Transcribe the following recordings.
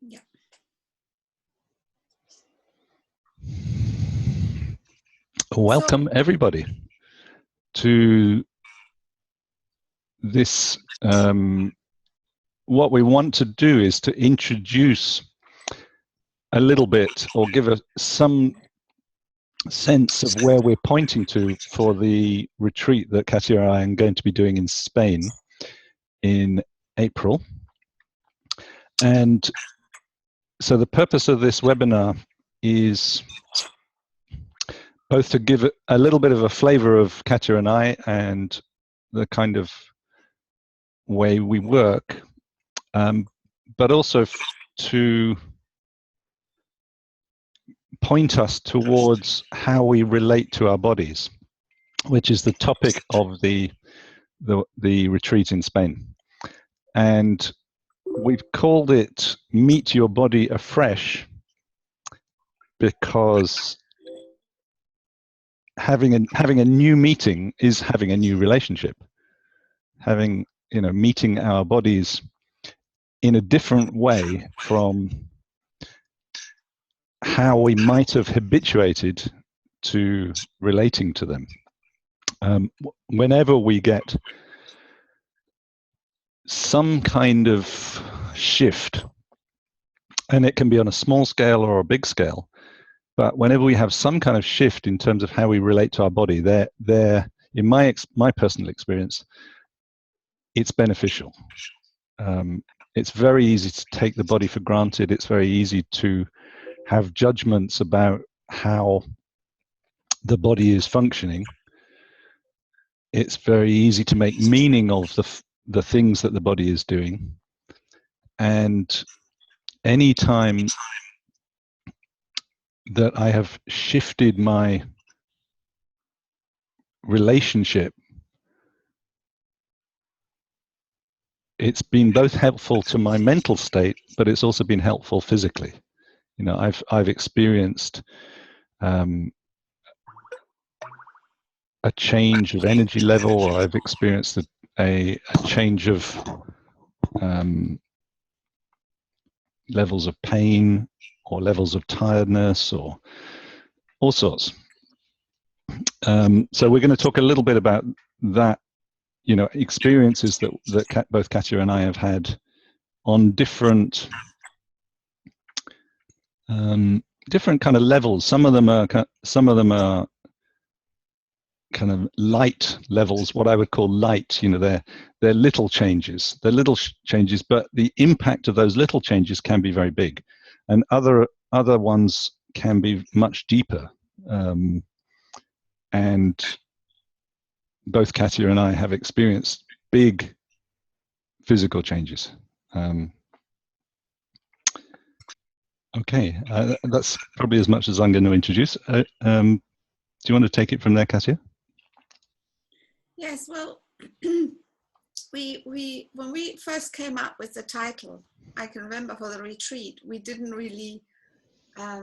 Yeah. Welcome everybody to this. What we want to do is to introduce a little bit, or give some sense of where we're pointing to for the retreat that Katja and I am going to be doing in Spain in April. And so the purpose of this webinar is both to give a little bit of a flavor of Katja and I and the kind of way we work, but also to point us towards how we relate to our bodies, which is the topic of the retreat in Spain. And we've called it Meet Your Body Afresh, because having a new meeting is having a new relationship. Meeting our bodies in a different way from how we might have habituated to relating to them. Whenever we get some kind of shift, and it can be on a small scale or a big scale, but whenever we have some kind of shift in terms of how we relate to our body, there, in my personal experience, it's beneficial. It's very easy to take the body for granted. It's very easy to have judgments about how the body is functioning. It's very easy to make meaning of the things that the body is doing. And any time that I have shifted my relationship, it's been both helpful to my mental state, but it's also been helpful physically. I've experienced a change of energy level, or I've experienced a change of levels of pain, or levels of tiredness, or all sorts. So we're going to talk a little bit about that, experiences that both Katja and I have had on different kind of levels. Some of them are kind of light levels, what I would call light. They're little changes. They're little changes, but the impact of those little changes can be very big, and other ones can be much deeper. And both Katja and I have experienced big physical changes. Okay, that's probably as much as I'm going to introduce. Do you want to take it from there, Katja? Yes, well, when we first came up with the title, I can remember for the retreat, we didn't really, I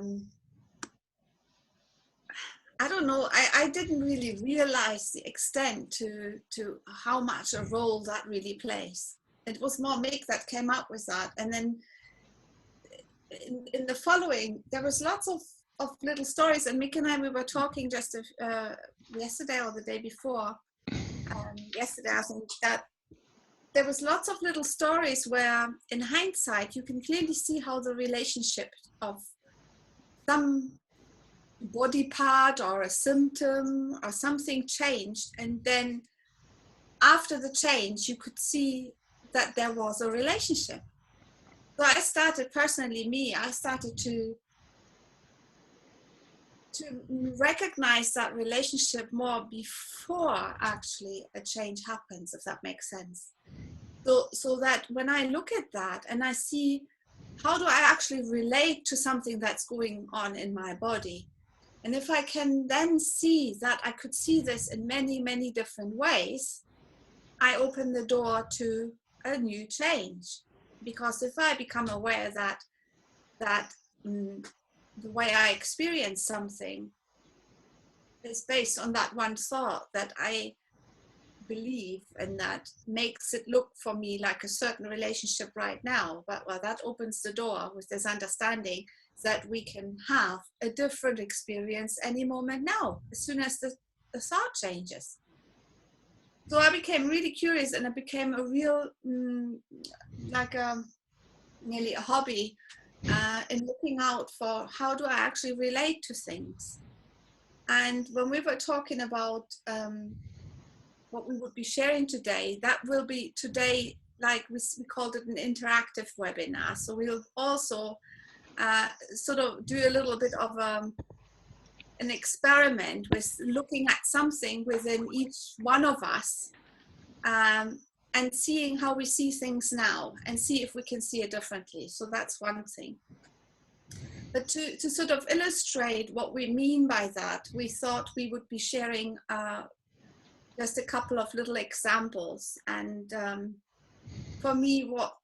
don't know, I didn't really realize the extent to how much a role that really plays. It was more Mick that came up with that. And then in the following, there was lots of little stories, and Mick and I, we were talking just yesterday or the day before, yesterday, I think, that there was lots of little stories where in hindsight you can clearly see how the relationship of some body part or a symptom or something changed, and then after the change you could see that there was a relationship. So I started to recognize that relationship more before actually a change happens, if that makes sense. So that when I look at that and I see how do I actually relate to something that's going on in my body, and if I can then see that I could see this in many, many different ways, I open the door to a new change. Because if I become aware that the way I experience something is based on that one thought, that I believe, and that makes it look for me like a certain relationship right now. But well, that opens the door with this understanding that we can have a different experience any moment now, as soon as the thought changes. So I became really curious, and it became a real, nearly a hobby in looking out for how do I actually relate to things. And when we were talking about what we would be sharing today, that will be today, like we called it an interactive webinar. So we'll also sort of do a little bit of an experiment with looking at something within each one of us and seeing how we see things now and see if we can see it differently. So that's one thing. But to sort of illustrate what we mean by that, we thought we would be sharing just a couple of little examples. And for me, what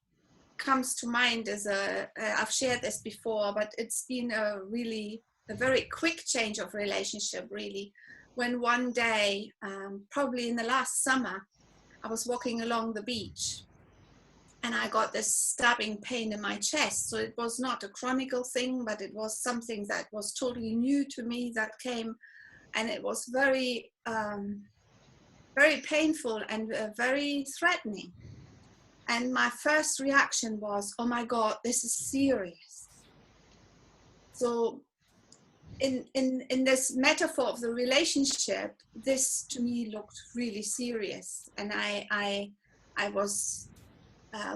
comes to mind is I've shared this before, but it's been a very quick change of relationship, really. When one day, probably in the last summer, I was walking along the beach and I got this stabbing pain in my chest. So it was not a chronic thing, but it was something that was totally new to me that came, and it was very, very painful and very threatening. And my first reaction was, oh my God, this is serious. So in this metaphor of the relationship, this to me looked really serious. And I was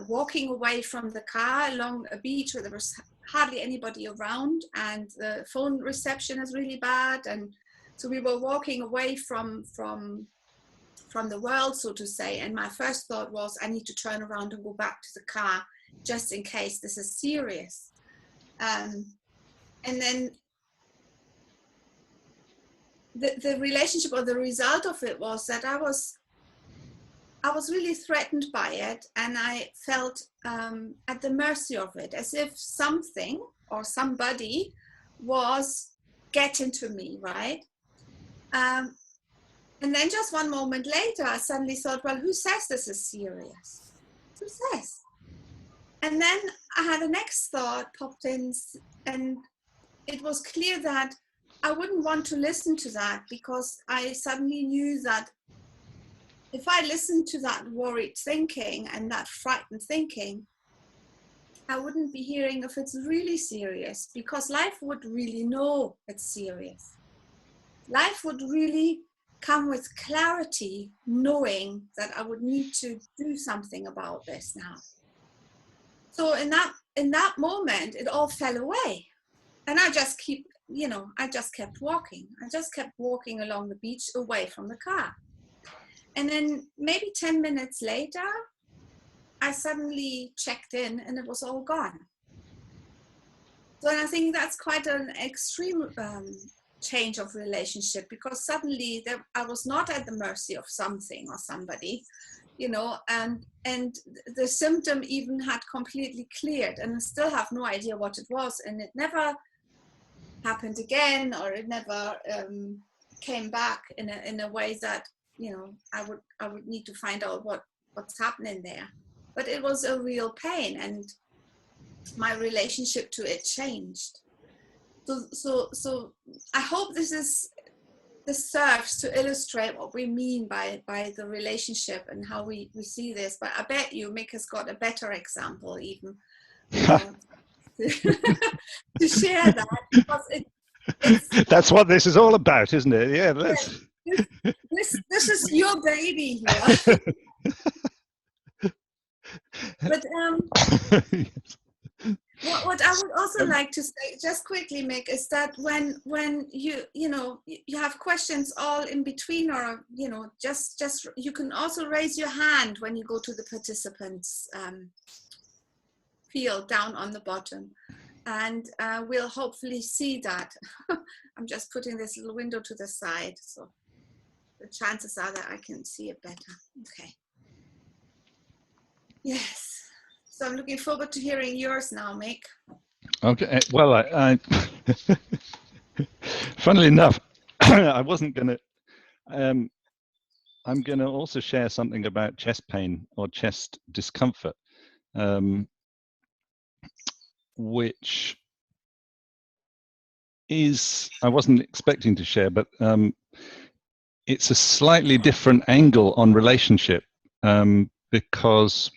walking away from the car along a beach where there was hardly anybody around, and the phone reception is really bad. And so we were walking away from the world, so to say. And my first thought was, I need to turn around and go back to the car just in case this is serious. And then the relationship, or the result of it, was that I was really threatened by it, and I felt at the mercy of it, as if something or somebody was getting to me, right? And then just one moment later, I suddenly thought, well, who says this is serious? Who says? And then I had the next thought popped in, and it was clear that I wouldn't want to listen to that, because I suddenly knew that if I listened to that worried thinking and that frightened thinking, I wouldn't be hearing if it's really serious, because life would really know it's serious. Life would really come with clarity, knowing that I would need to do something about this now. So in that moment, it all fell away. And I just kept walking. I just kept walking along the beach away from the car. And then maybe 10 minutes later, I suddenly checked in and it was all gone. So I think that's quite an extreme change of relationship, because suddenly I was not at the mercy of something or somebody, and the symptom even had completely cleared, and I still have no idea what it was, and it never happened again, or it never came back in a way that I would need to find out what's happening there. But it was a real pain, and my relationship to it changed. So I hope this serves to illustrate what we mean by the relationship and how we see this. But I bet you Mick has got a better example even to share that, because that's what this is all about, isn't it? Yeah, this is your baby here. But what I would also like to say, just quickly, Mick, is that when you have questions all in between, or just you can also raise your hand when you go to the participants field down on the bottom, and we'll hopefully see that. I'm just putting this little window to the side, so the chances are that I can see it better. Okay. Yes. So I'm looking forward to hearing yours now, Mick. Okay. Well, I funnily enough, I wasn't going to. I'm going to also share something about chest pain or chest discomfort, which is, I wasn't expecting to share, but it's a slightly different angle on relationship, because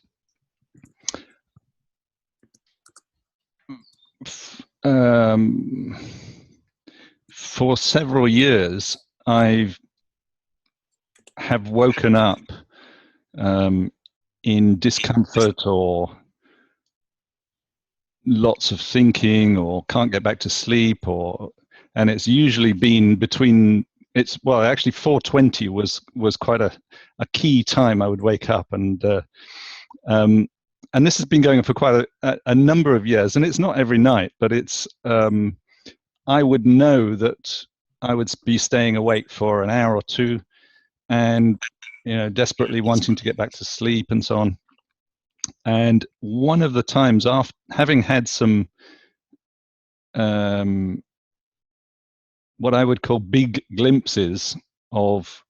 for several years I have woken up in discomfort or lots of thinking or can't get back to sleep, and it's usually been between, well, actually 4:20 was quite a key time I would wake up, and this has been going on for quite a number of years, and it's not every night, but it's I would know that I would be staying awake for an hour or two, and desperately wanting to get back to sleep and so on. And one of the times, after having had some what I would call big glimpses of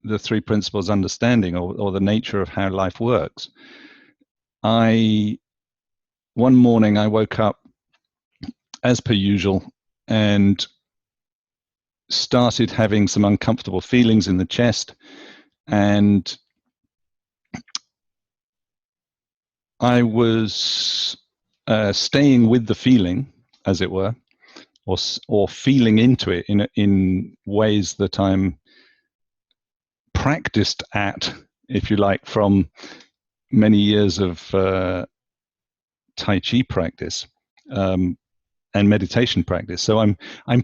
the three principles understanding, or the nature of how life works, one morning I woke up as per usual and started having some uncomfortable feelings in the chest, and I was staying with the feeling, as it were, or feeling into it in ways that I'm practiced at, if you like, from many years of Tai Chi practice and meditation practice. So I'm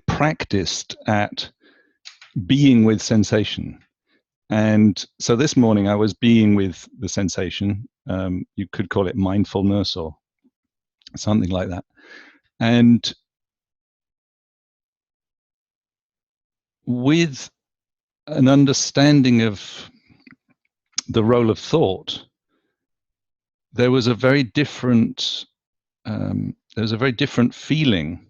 practiced at being with sensation. And so this morning I was being with the sensation. You could call it mindfulness or something like that. And with an understanding of the role of thought, there was a very different feeling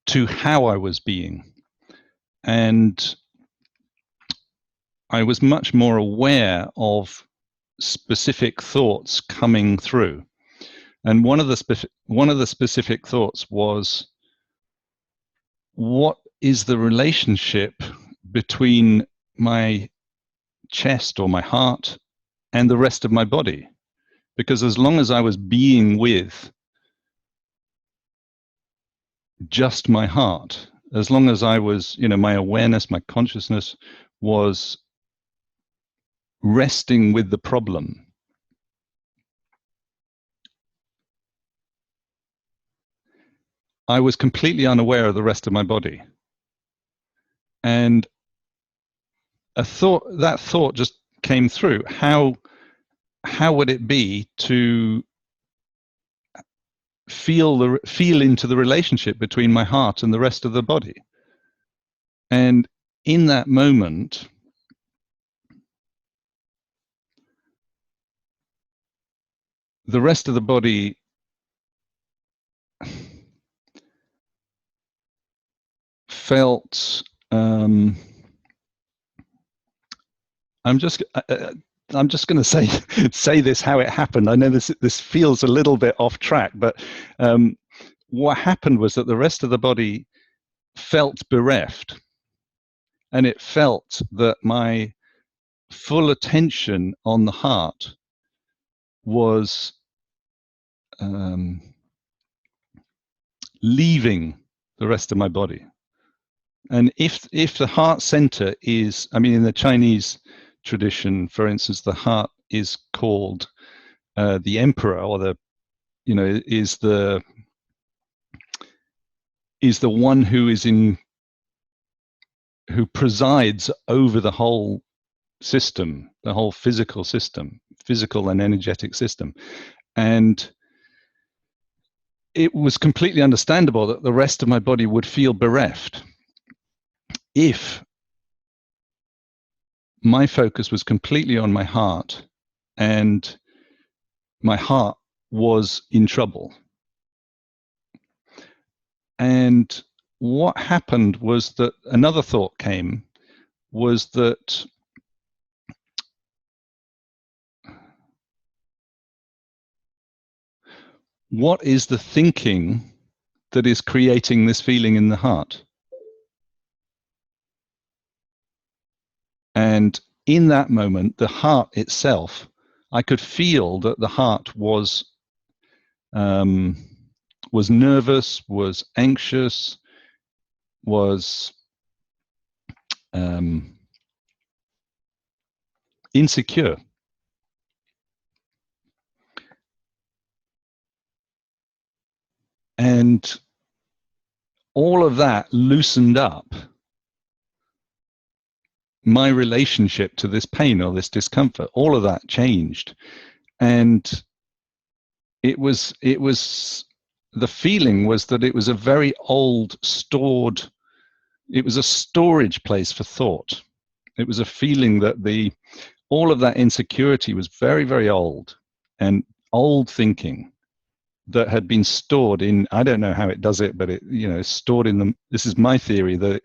to how I was being, and I was much more aware of specific thoughts coming through. And one of the specific thoughts was, what is the relationship between my chest or my heart and the rest of my body? Because as long as I was being with just my heart, as long as I was, my awareness, my consciousness was resting with the problem, I was completely unaware of the rest of my body. And that thought just came through. How would it be to feel into the relationship between my heart and the rest of the body? And in that moment, the rest of the body felt, I'm just going to say this how it happened. I know this feels a little bit off track, but what happened was that the rest of the body felt bereft, and it felt that my full attention on the heart was leaving the rest of my body. And if the heart center is, in the Chinese tradition, for instance, the heart is called the emperor, or is the one who presides over the whole system, the whole physical and energetic system. And it was completely understandable that the rest of my body would feel bereft if my focus was completely on my heart and my heart was in trouble. And what happened was that another thought came, was that what is the thinking that is creating this feeling in the heart? And in that moment, the heart itself, I could feel that the heart was nervous, was anxious, was insecure. And all of that loosened up my relationship to this pain or this discomfort. All of that changed. And it was the feeling was that it was a very old stored, it was a storage place for thought. It was a feeling that all of that insecurity was very, very old, and old thinking that had been stored in, I don't know how it does it, but it, stored in them. This is my theory, that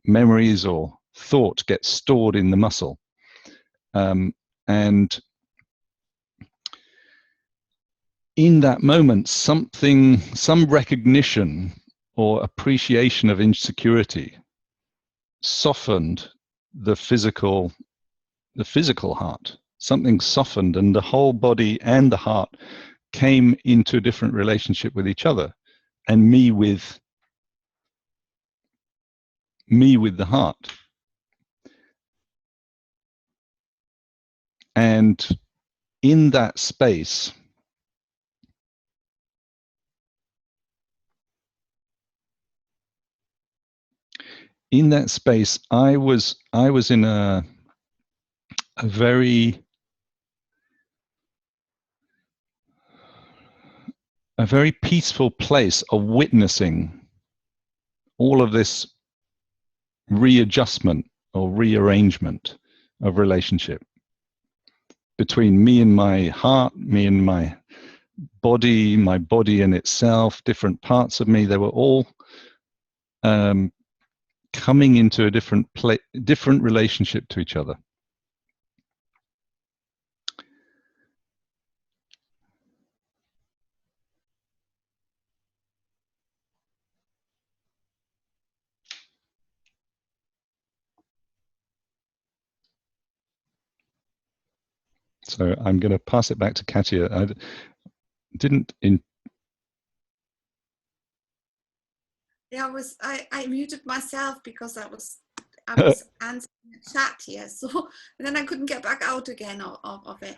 memories or thought get stored in the muscle. And in that moment, some recognition or appreciation of insecurity softened the physical heart. Something softened, and the whole body and the heart came into a different relationship with each other, and me with the heart. And in that space, I was in a very peaceful place of witnessing all of this readjustment or rearrangement of relationship between me and my heart, me and my body in itself, different parts of me. They were all coming into a different relationship to each other. So I'm going to pass it back to Katja. I muted myself because I was answering the chat here, so and then I couldn't get back out again of it.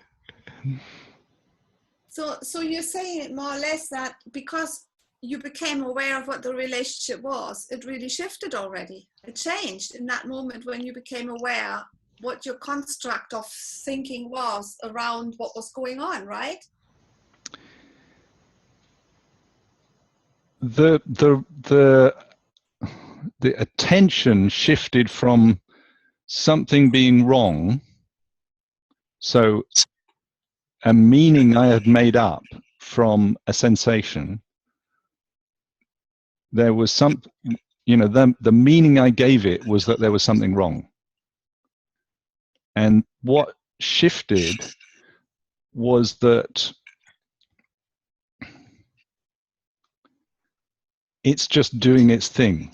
So you're saying more or less that because you became aware of what the relationship was, it really shifted already. It changed in that moment when you became aware what your construct of thinking was around what was going on, right? The attention shifted from something being wrong, so a meaning I had made up from a sensation. There was some, the meaning I gave it was that there was something wrong. And what shifted was that it's just doing its thing.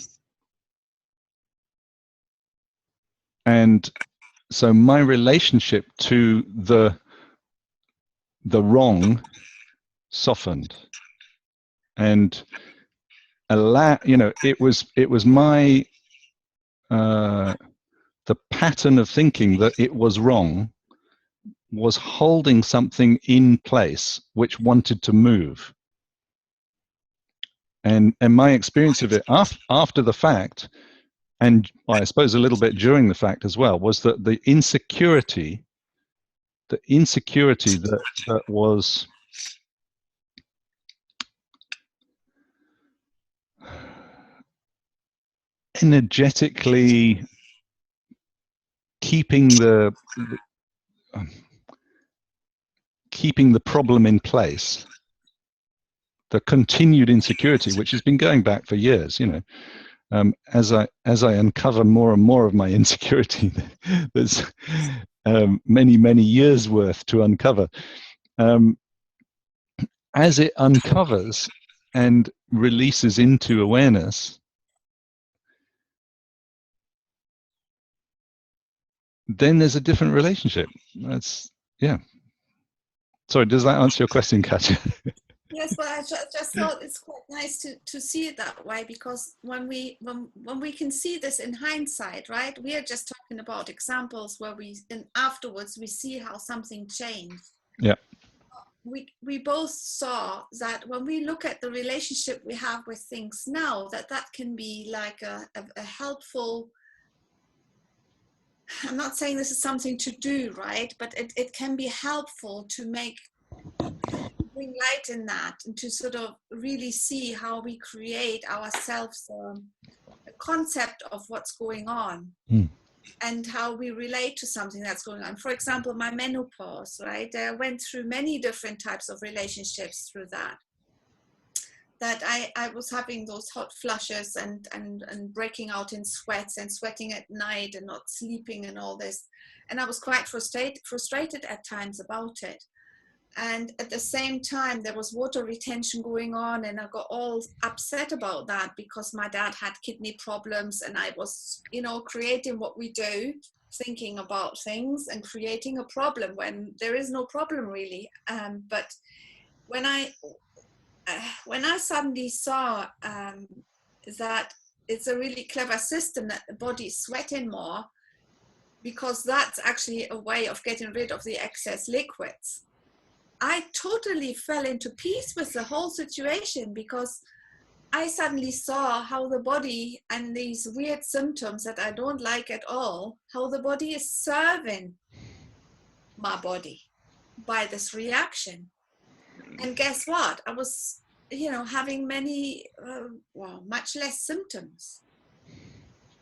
And so my relationship to the wrong softened, and it was my the pattern of thinking that it was wrong was holding something in place which wanted to move. And my experience of it after the fact, and I suppose a little bit during the fact as well, was that the insecurity that was energetically keeping the problem in place, the continued insecurity, which has been going back for years, as I uncover more and more of my insecurity, there's many years worth to uncover. as it uncovers and releases into awareness, then there's a different relationship. That's, yeah. Sorry, does that answer your question, Katja? Yes, but I just thought it's quite nice to see it that way, because when we can see this in hindsight, right? We are just talking about examples where afterwards we see how something changed. Yeah. We both saw that when we look at the relationship we have with things now, that can be like a helpful. I'm not saying this is something to do, right? But it can be helpful to bring light in that, and to sort of really see how we create ourselves a concept of what's going on, and how we relate to something that's going on. For example, my menopause, right? I went through many different types of relationships through that I was having those hot flushes and breaking out in sweats and sweating at night and not sleeping and all this. And I was quite frustrated at times about it. And at the same time, there was water retention going on, and I got all upset about that because my dad had kidney problems, and I was, creating what we do, thinking about things and creating a problem when there is no problem really. But when I suddenly saw that it's a really clever system that the body's sweating more, because that's actually a way of getting rid of the excess liquids, I totally fell into peace with the whole situation, because I suddenly saw how the body and these weird symptoms that I don't like at all, how the body is serving my body by this reaction. And guess what? I was, having much less symptoms.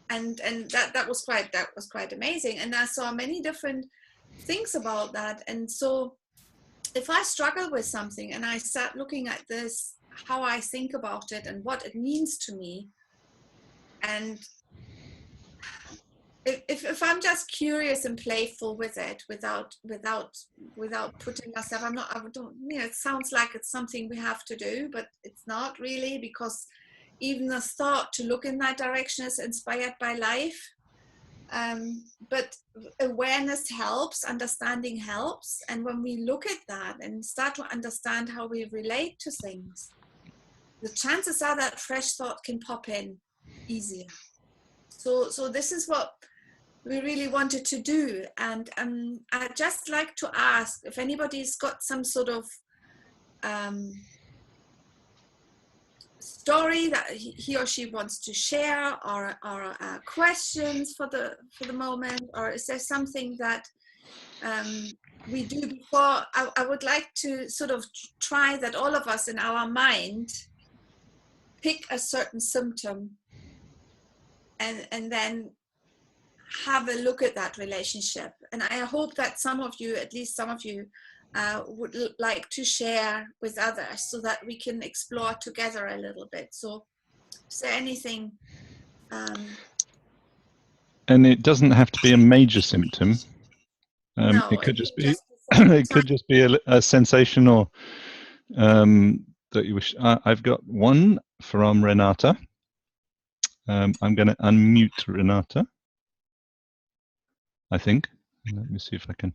And that was quite amazing. And I saw many different things about that. And so if I struggle with something and I start looking at this, how I think about it and what it means to me, and if I'm just curious and playful with it, without putting myself, it sounds like it's something we have to do, but it's not really, because even the thought to look in that direction is inspired by life. But awareness helps, understanding helps, and when we look at that and start to understand how we relate to things, the chances are that fresh thought can pop in easier. So this is what we really wanted to do. And I'd just like to ask if anybody's got some sort of story that he or she wants to share, or questions for the moment, or is there something that we do before? I would like to sort of try that all of us in our mind pick a certain symptom and then have a look at that relationship. And I hope that at least some of you would like to share with others, so that we can explore together a little bit. So is there anything? And it doesn't have to be a major symptom. No, it could just be it could just be a sensation, or that you wish. I've got one from Renata. I'm going to unmute Renata, I think. Let me see if I can.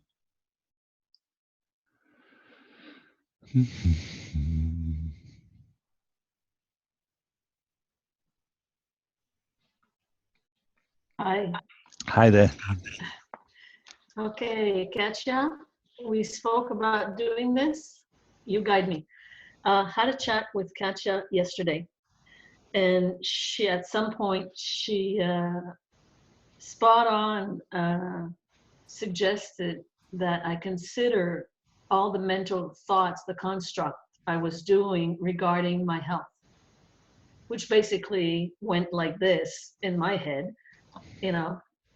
Hi. Hi there. Okay, Katja, we spoke about doing this. You guide me. Had a chat with Katja yesterday, and she, at some point, spot on suggested that I consider all the mental thoughts, the construct I was doing regarding my health, which basically went like this in my head.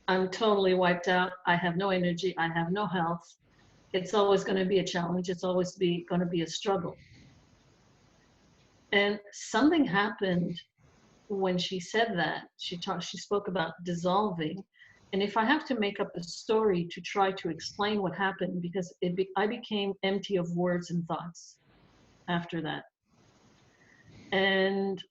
I'm totally wiped out. I have no energy. I have no health. It's always going to be a challenge. It's always going to be a struggle. And something happened when she said that. She spoke about dissolving. And if I have to make up a story to try to explain what happened, because I became empty of words and thoughts. after that. And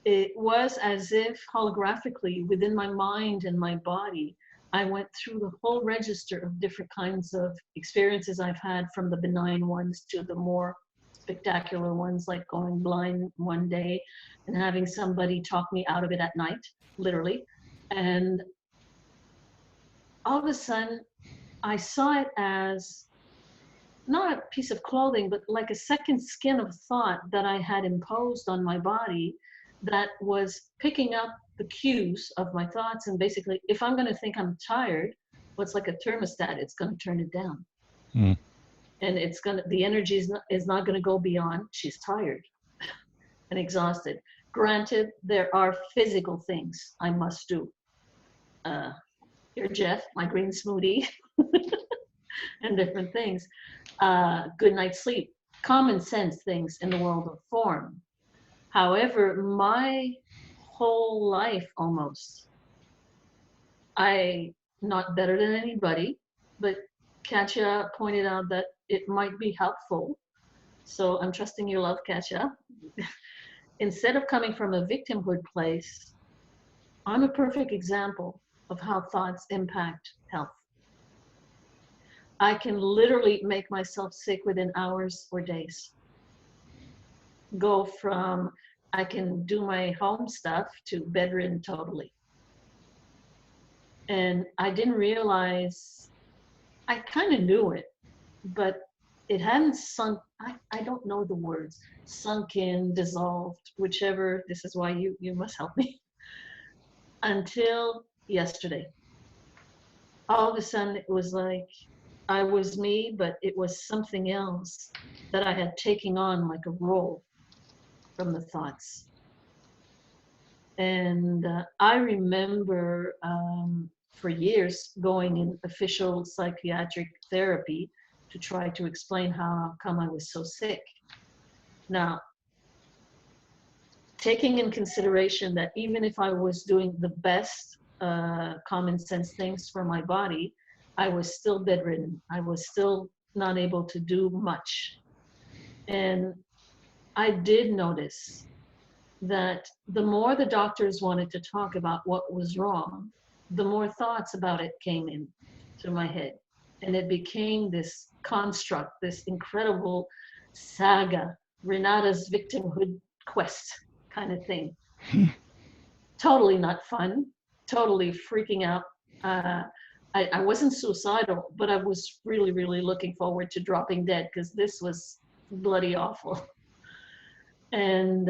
it was as if holographically within my mind and my body, I went through the whole register of different kinds of experiences I've had, from the benign ones to the more spectacular ones, like going blind one day and having somebody talk me out of it at night, literally. And all of a sudden, I saw it as not a piece of clothing, but like a second skin of thought that I had imposed on my body that was picking up the cues of my thoughts. And basically, if I'm going to think I'm tired, what's like a thermostat, it's going to turn it down. Mm. And it's going to, the energy is not going to go beyond, she's tired and exhausted. Granted, there are physical things I must do. Here, Jeff, my green smoothie and different things. Good night's sleep, common sense things in the world of form. However, my whole life almost, not better than anybody, but Katja pointed out that it might be helpful. So I'm trusting your love, Katja. Instead of coming from a victimhood place, I'm a perfect example of how thoughts impact health. I can literally make myself sick within hours or days. Go from, I can do my home stuff, to bedridden totally. And I didn't realize, I kind of knew it, but it hadn't sunk, I don't know the words, sunk in, dissolved, whichever, this is why you must help me, until yesterday. All of a sudden it was like, I was me, but it was something else that I had taken on like a role from the thoughts. And I remember for years going in official psychiatric therapy to try to explain how come I was so sick. Now, taking in consideration that even if I was doing the best common sense things for my body, I was still bedridden. I was still not able to do much. And I did notice that the more the doctors wanted to talk about what was wrong, the more thoughts about it came in to my head. And it became this construct, this incredible saga, Renata's victimhood quest kind of thing. Totally not fun, totally freaking out. I wasn't suicidal, but I was really, really looking forward to dropping dead, because this was bloody awful. And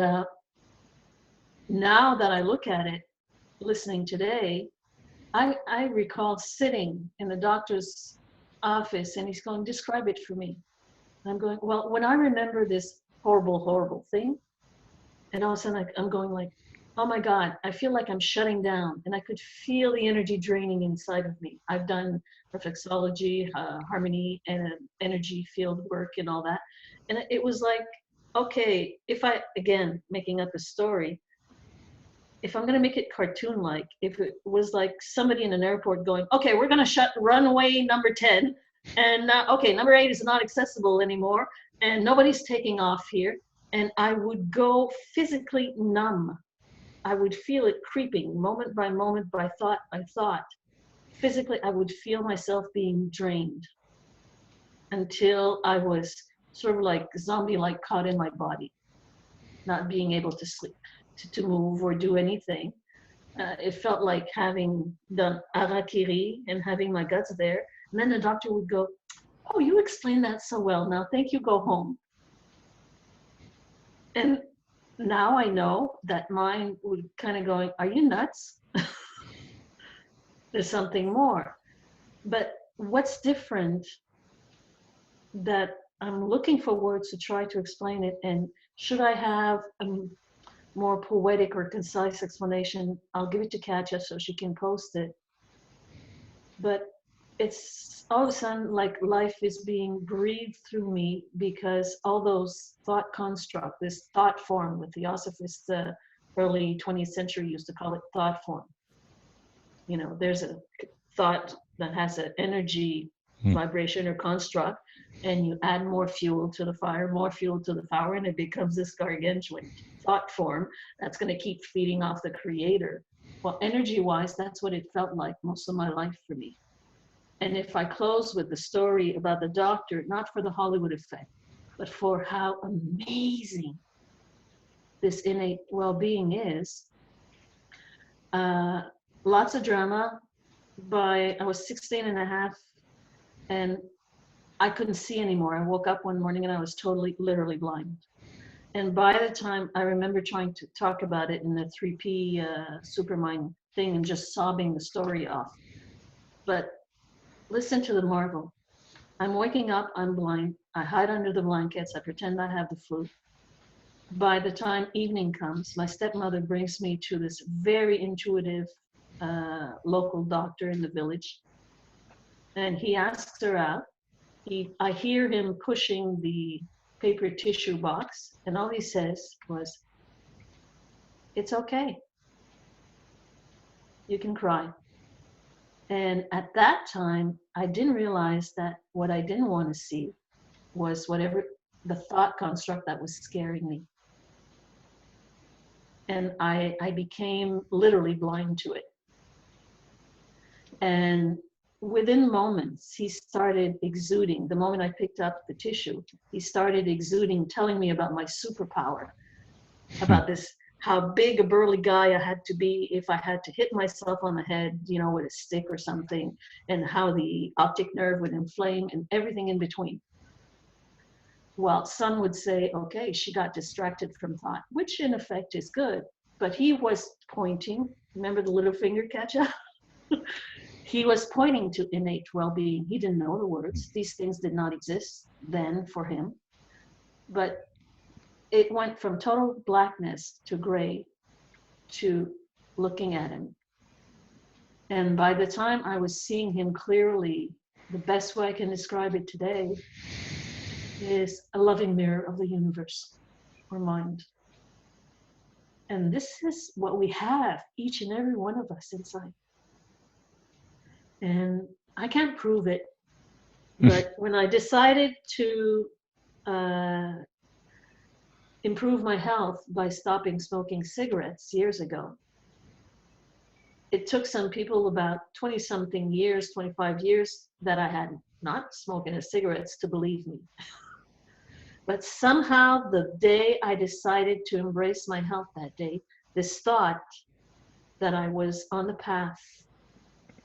now that I look at it, listening today, I recall sitting in the doctor's office and he's going, describe it for me. And I'm going, well, when I remember this horrible, horrible thing, and all of a sudden I'm going like, oh my God, I feel like I'm shutting down, and I could feel the energy draining inside of me. I've done reflexology, harmony, and energy field work and all that. And it was like, okay, if I, again, making up a story, if I'm going to make it cartoon-like, if it was like somebody in an airport going, okay, we're going to shut runway number 10, and okay, number 8 is not accessible anymore, and nobody's taking off here, and I would go physically numb. I would feel it creeping moment by moment, by thought by thought. Physically, I would feel myself being drained until I was sort of like zombie-like caught in my body, not being able to sleep, to move or do anything. It felt like having done harakiri and having my guts there. And then the doctor would go, oh, you explained that so well. Now, thank you, go home. And now I know that mine would kind of going, are you nuts? There's something more. But what's different that I'm looking for words to try to explain it, and should I have a more poetic or concise explanation, I'll give it to Katja so she can post it. But it's all of a sudden like life is being breathed through me, because all those thought construct, this thought form, with Theosophists, early 20th century used to call it thought form. You know, there's a thought that has an energy vibration or construct, and you add more fuel to the fire, and it becomes this gargantuan thought form that's going to keep feeding off the creator. Well, energy-wise, that's what it felt like most of my life for me. And if I close with the story about the doctor, not for the Hollywood effect, but for how amazing this innate well-being is, lots of drama. I was 16 and a half, and I couldn't see anymore. I woke up one morning and I was literally blind. And by the time I remember trying to talk about it in the 3P Supermind thing and just sobbing the story off. But listen to the marvel. I'm waking up, I'm blind. I hide under the blankets. I pretend I have the flu. By the time evening comes, my stepmother brings me to this very intuitive local doctor in the village. And he asks her out. I hear him pushing the paper tissue box, and all he says was, "It's okay. You can cry." And at that time, I didn't realize that what I didn't want to see was whatever the thought construct that was scaring me. And I became literally blind to it. And within moments, he started exuding. The moment I picked up the tissue, he started exuding, telling me about my superpower, about this, how big a burly guy I had to be if I had to hit myself on the head, with a stick or something, and how the optic nerve would inflame and everything in between. Well, some would say, okay, she got distracted from thought, which in effect is good, but he was pointing, remember the little finger, Katja? He was pointing to innate well-being. He didn't know the words. These things did not exist then for him. But it went from total blackness to gray to looking at him. And by the time I was seeing him clearly, the best way I can describe it today is a loving mirror of the universe or mind. And this is what we have, each and every one of us inside. And I can't prove it, but when I decided to improve my health by stopping smoking cigarettes years ago, it took some people about 20-something years, 25 years that I had not smoking a cigarettes to believe me. But somehow the day I decided to embrace my health that day, this thought that I was on the path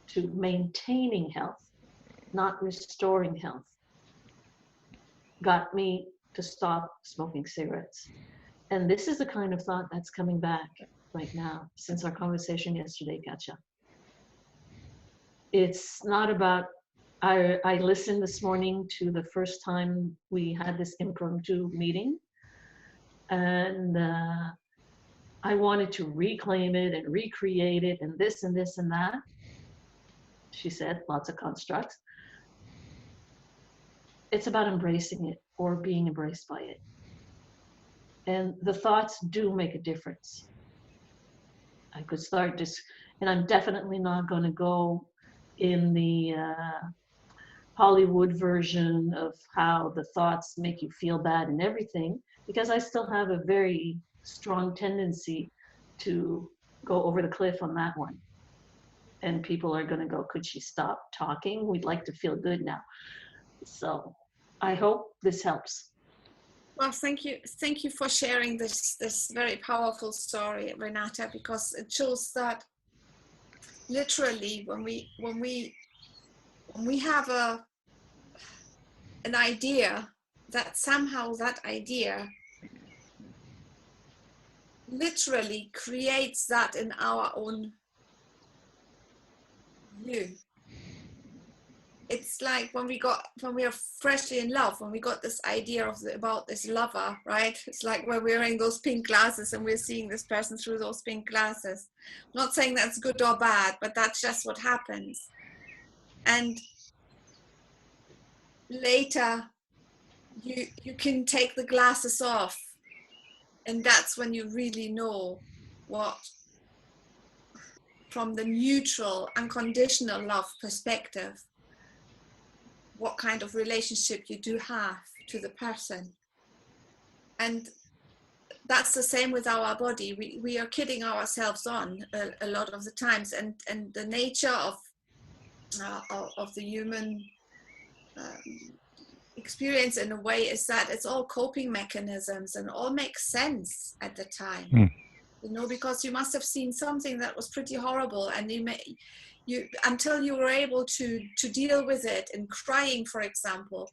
to maintaining health, not restoring health, got me to stop smoking cigarettes. And this is the kind of thought that's coming back right now since our conversation yesterday, Katja. It's not about, I listened this morning to the first time we had this impromptu meeting, and I wanted to reclaim it and recreate it and this and this and that. She said, lots of constructs. It's about embracing it or being embraced by it. And the thoughts do make a difference. I could start and I'm definitely not going to go in the Hollywood version of how the thoughts make you feel bad and everything, because I still have a very strong tendency to go over the cliff on that one. And people are going to go, could she stop talking? We'd like to feel good now. So I hope this helps. Well, thank you for sharing this very powerful story, Renata, because it shows that literally when we have an idea, that somehow that idea literally creates that in our own view. It's like when we are freshly in love, when we got this idea about this lover, right? It's like we're wearing those pink glasses and we're seeing this person through those pink glasses. I'm not saying that's good or bad, but that's just what happens. And later, you can take the glasses off, and that's when you really know what, from the neutral, unconditional love perspective, what kind of relationship you do have to the person. And that's the same with our body. We are kidding ourselves on a lot of the times, and the nature of the human experience in a way is that it's all coping mechanisms and all makes sense at the time. Because you must have seen something that was pretty horrible, and you until you were able to deal with it, and crying, for example,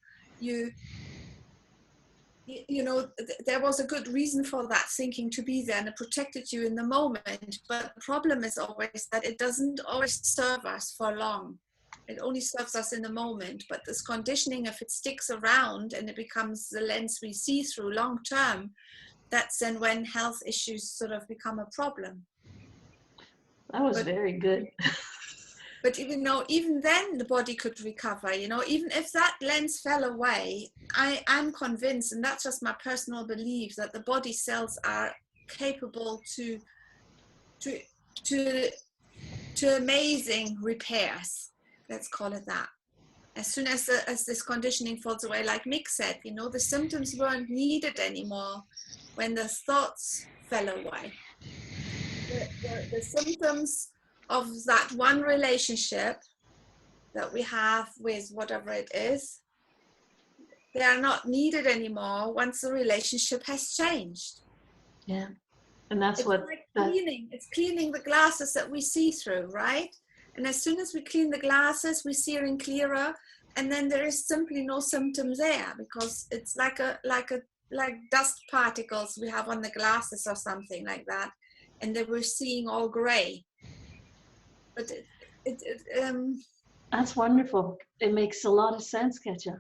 there was a good reason for that thinking to be there, and it protected you in the moment. But the problem is always that it doesn't always serve us for long. It only serves us in the moment. But this conditioning, if it sticks around and it becomes the lens we see through long term, that's then when health issues sort of become a problem. That was very good. But even then the body could recover, even if that lens fell away. I'm convinced, and that's just my personal belief, that the body cells are capable to amazing repairs. Let's call it that. As soon as this conditioning falls away, like Mick said, the symptoms weren't needed anymore when the thoughts fell away. The symptoms of that one relationship that we have with whatever it is, they are not needed anymore once the relationship has changed. Yeah, and that's it's cleaning the glasses that we see through, right? And as soon as we clean the glasses, we see it clearer, and then there is simply no symptom there, because it's like dust particles we have on the glasses or something like that, and then we're seeing all gray. But that's wonderful. It makes a lot of sense, Katja.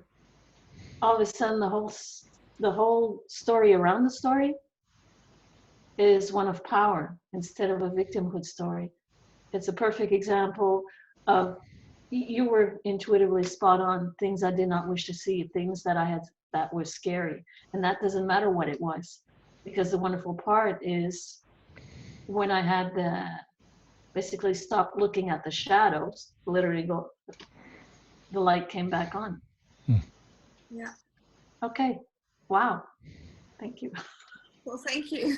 All of a sudden, the whole story around the story is one of power instead of a victimhood story. It's a perfect example of, you were intuitively spot on, things I did not wish to see, things that I had that were scary. And that doesn't matter what it was, because the wonderful part is when I had basically stopped looking at the shadows, literally the light came back on. Yeah. Okay. Wow. Thank you. Well, thank you.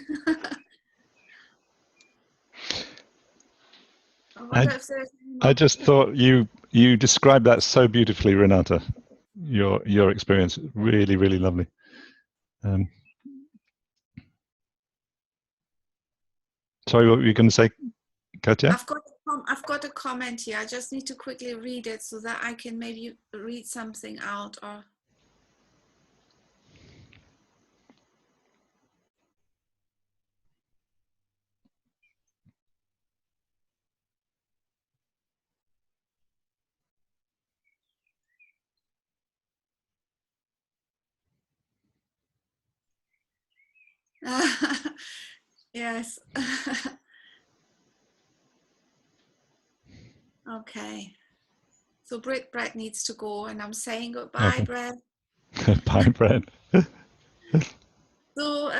I just thought you described that so beautifully, Renata. Your experience, really, really lovely. Sorry, what were you going to say, Katja? I've got a comment here. I just need to quickly read it so that I can maybe read something out. Or yes. Okay. So Brett needs to go, and I'm saying goodbye, okay. Brett. Bye, Brett. So,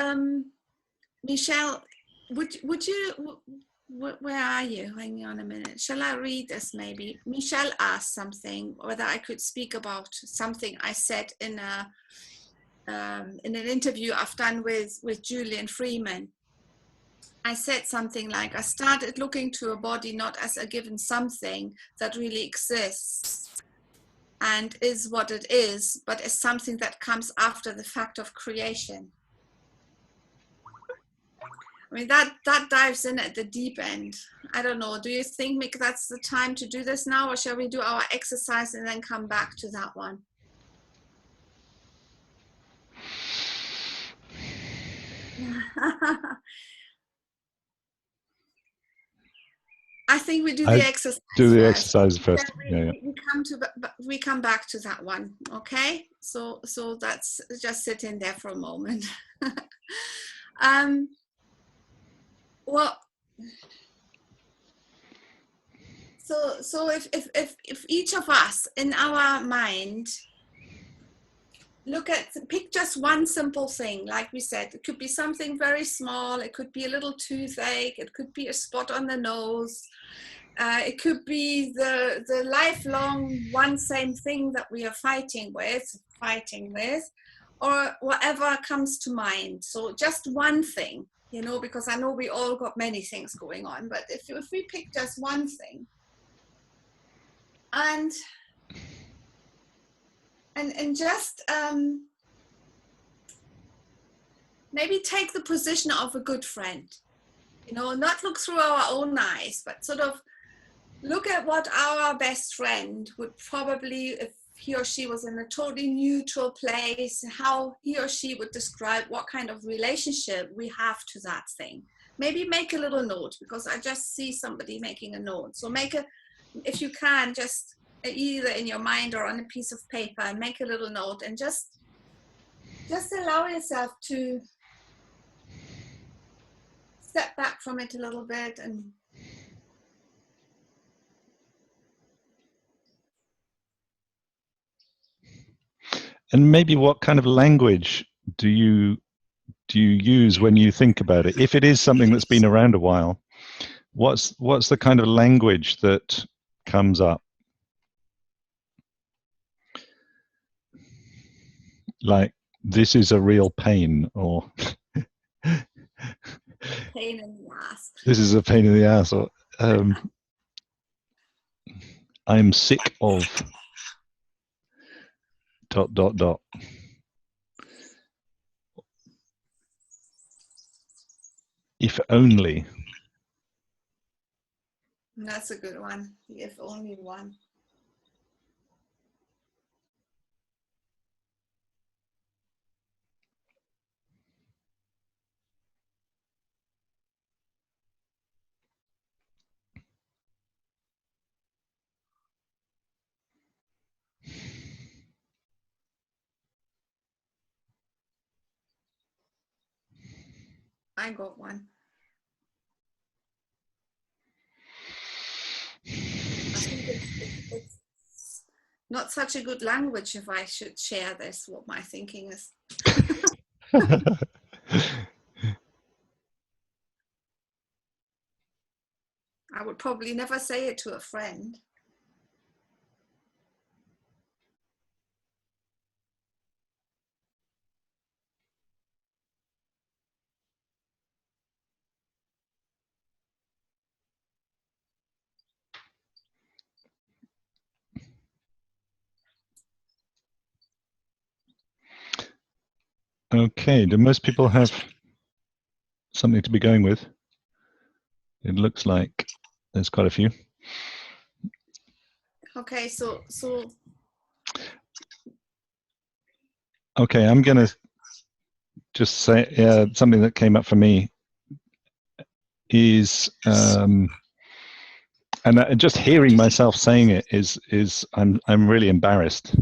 Michelle, would you? Where are you? Hang on a minute. Shall I read this? Maybe Michelle asked something, whether I could speak about something I said in an interview I've done with Julian Freeman. I said something like, I started looking to a body not as a given something that really exists and is what it is, but as something that comes after the fact of creation. I mean, that dives in at the deep end. I don't know. Do you think, Mick, that's the time to do this now, or shall we do our exercise and then come back to that one? I think we do the exercise. Do the exercise first. Yeah. We come back to that one. Okay. So that's just sit in there for a moment. Well. So if each of us in our mind pick just one simple thing, like we said, it could be something very small, it could be a little toothache, it could be a spot on the nose, It could be the lifelong one same thing that we are fighting with, or whatever comes to mind. So just one thing, you know, because I know we all got many things going on, but if we pick just one thing, and just maybe take the position of a good friend, you know, not look through our own eyes, but sort of look at what our best friend would probably, if he or she was in a totally neutral place, how he or she would describe what kind of relationship we have to that thing. Maybe make a little note, because I just see somebody making a note. So if you can, just either in your mind or on a piece of paper, and make a little note, and just allow yourself to step back from it a little bit. And maybe what kind of language do you use when you think about it? If it is something that's been around a while, what's the kind of language that comes up? Like, this is a real pain, or Pain in the ass. this is a pain in the ass, or I'm sick of ... If only. That's a good one. The if only one. I got one. I think it's not such a good language if I should share this, what my thinking is. I would probably never say it to a friend. Okay, do most people have something to be going with? It looks like there's quite a few. Okay, so okay, I'm going to just say something that came up for me is, and just hearing myself saying it is I'm really embarrassed.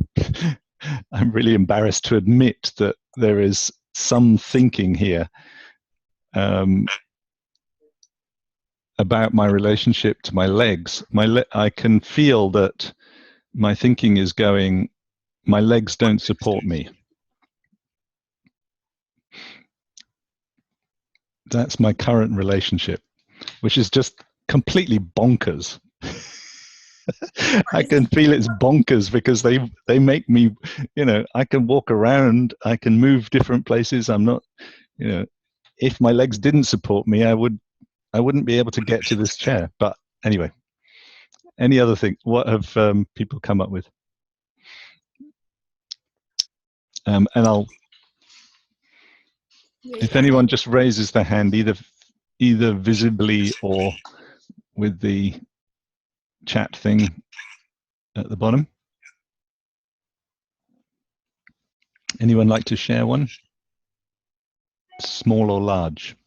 I'm really embarrassed to admit that there is some thinking here about my relationship to my legs. I can feel that my thinking is going, my legs don't support me. That's my current relationship, which is just completely bonkers. I can feel it's bonkers because they make me, you know, I can walk around, I can move different places. I'm not, you know, if my legs didn't support me, I wouldn't be able to get to this chair. But anyway, any other thing? What have people come up with? And if anyone just raises their hand, either visibly or with the chat thing at the bottom. Anyone like to share one? Small or large?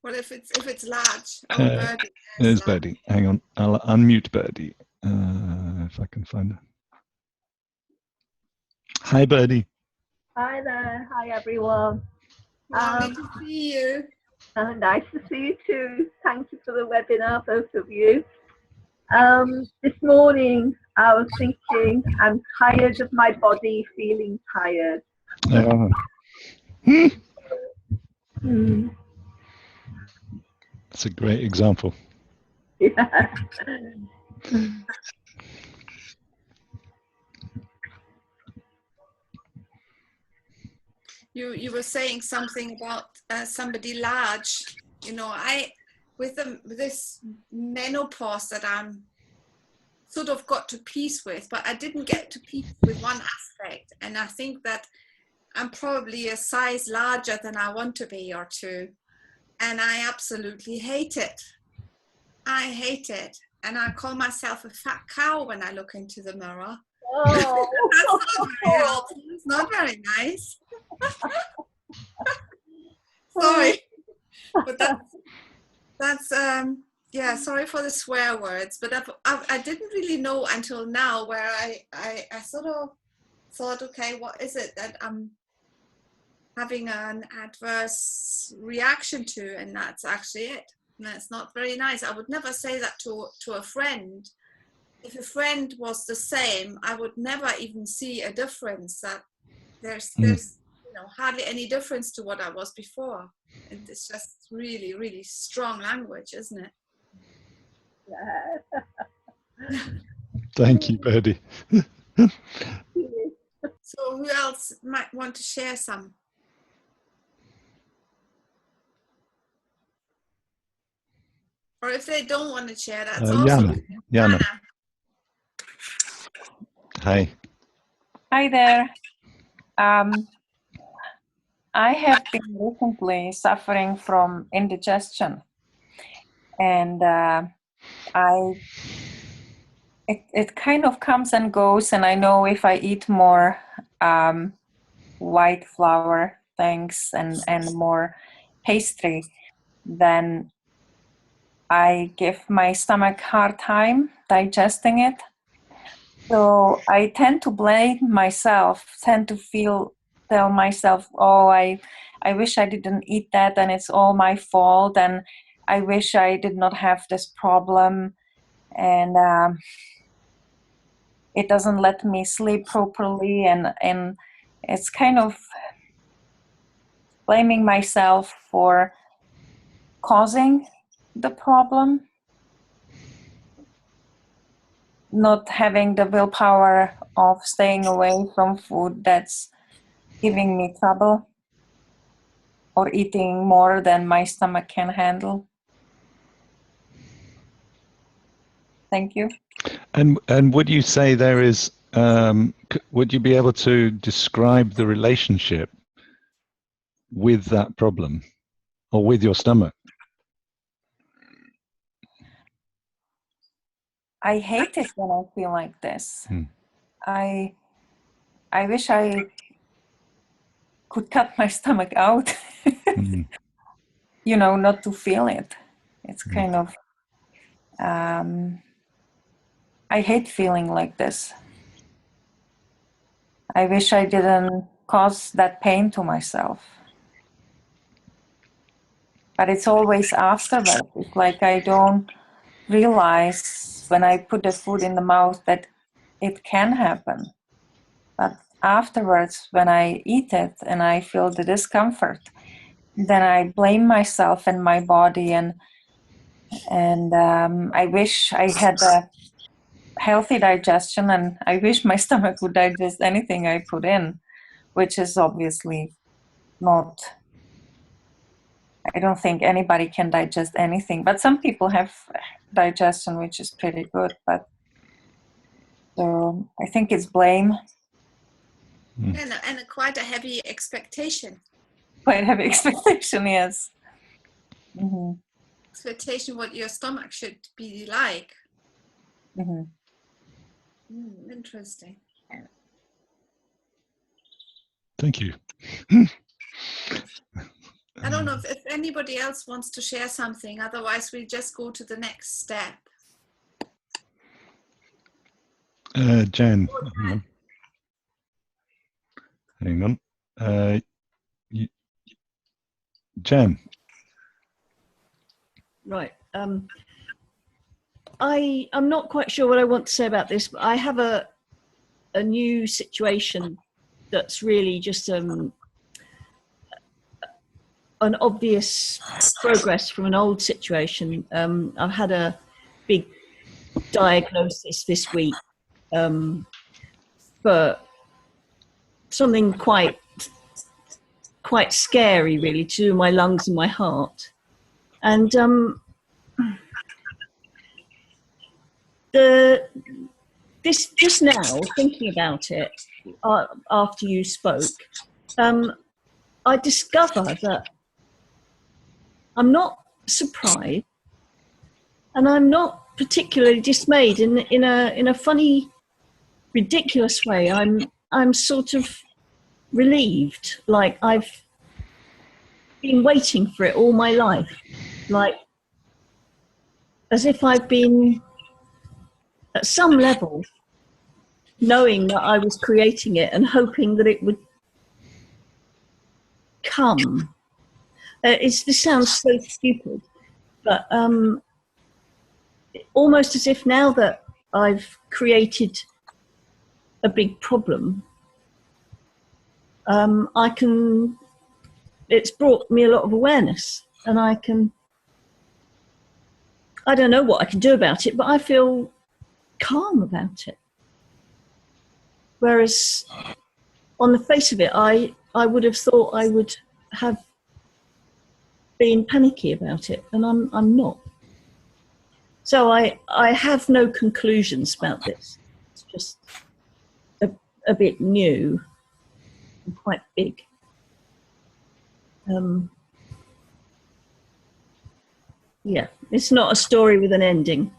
well, if it's large, Birdie. There's Birdie. Hang on, I'll unmute Birdie if I can find her. Hi, Birdie. Hi there. Hi, everyone. Lovely to see you. Nice to see you too. Thank you for the webinar, both of you. This morning, I was thinking, I'm tired of my body feeling tired. That's a great example. Yeah. You were saying something about somebody large. You know, with this menopause that I'm sort of got to peace with, but I didn't get to peace with one aspect, and I think that I'm probably a size larger than I want to be or two, and I absolutely hate it. I hate it, and I call myself a fat cow when I look into the mirror. Oh. That's not very helpful. It's not very nice. Sorry, but that's yeah. Sorry for the swear words, but I didn't really know until now where I sort of thought, okay, what is it that I'm having an adverse reaction to, and that's actually it. And that's not very nice. I would never say that to a friend. If a friend was the same, I would never even see a difference. That there's you know, hardly any difference to what I was before. And it's just really, really strong language, isn't it? Yeah. Thank you, Birdie. So who else might want to share some? Or if they don't want to share, that's also Jana. Hi. Hi there. I have been recently suffering from indigestion, and it kind of comes and goes, and I know if I eat more white flour things and more pastry, then I give my stomach hard time digesting it. So I tend to blame myself, tell myself, oh, I wish I didn't eat that, and it's all my fault, and I wish I did not have this problem, and it doesn't let me sleep properly, and it's kind of blaming myself for causing the problem, not having the willpower of staying away from food that's giving me trouble, or eating more than my stomach can handle. Thank you. And would you say there is, would you be able to describe the relationship with that problem or with your stomach? I hate it when I feel like this. I wish I could cut my stomach out, you know, not to feel it. It's kind of, I hate feeling like this. I wish I didn't cause that pain to myself. But it's always afterward. It's like I don't realize when I put the food in the mouth that it can happen. But afterwards, when I eat it and I feel the discomfort, then I blame myself and my body, and I wish I had a healthy digestion, and I wish my stomach would digest anything I put in, which is obviously not. I don't think anybody can digest anything, but some people have digestion, which is pretty good. But so I think it's blame. And quite a heavy expectation. Quite heavy expectation, yes. Expectation what your stomach should be like. Interesting. Thank you. I don't know if anybody else wants to share something, otherwise we'll just go to the next step. Jan, hang on. Jan. Right. I'm not quite sure what I want to say about this, but I have a new situation that's really just an obvious progress from an old situation. I've had a big diagnosis this week for something quite scary, really, to do with my lungs and my heart. And this just now, thinking about it after you spoke, I discovered that I'm not surprised, and I'm not particularly dismayed. In a funny, ridiculous way, I'm sort of relieved, like I've been waiting for it all my life, like as if I've been at some level knowing that I was creating it and hoping that it would come. This sounds so stupid, but almost as if now that I've created a big problem, it's brought me a lot of awareness, and I don't know what I can do about it, but I feel calm about it. Whereas on the face of it, I would have thought I would have been panicky about it, and I'm not. So I have no conclusions about this. It's just a bit new and quite big. Yeah, it's not a story with an ending.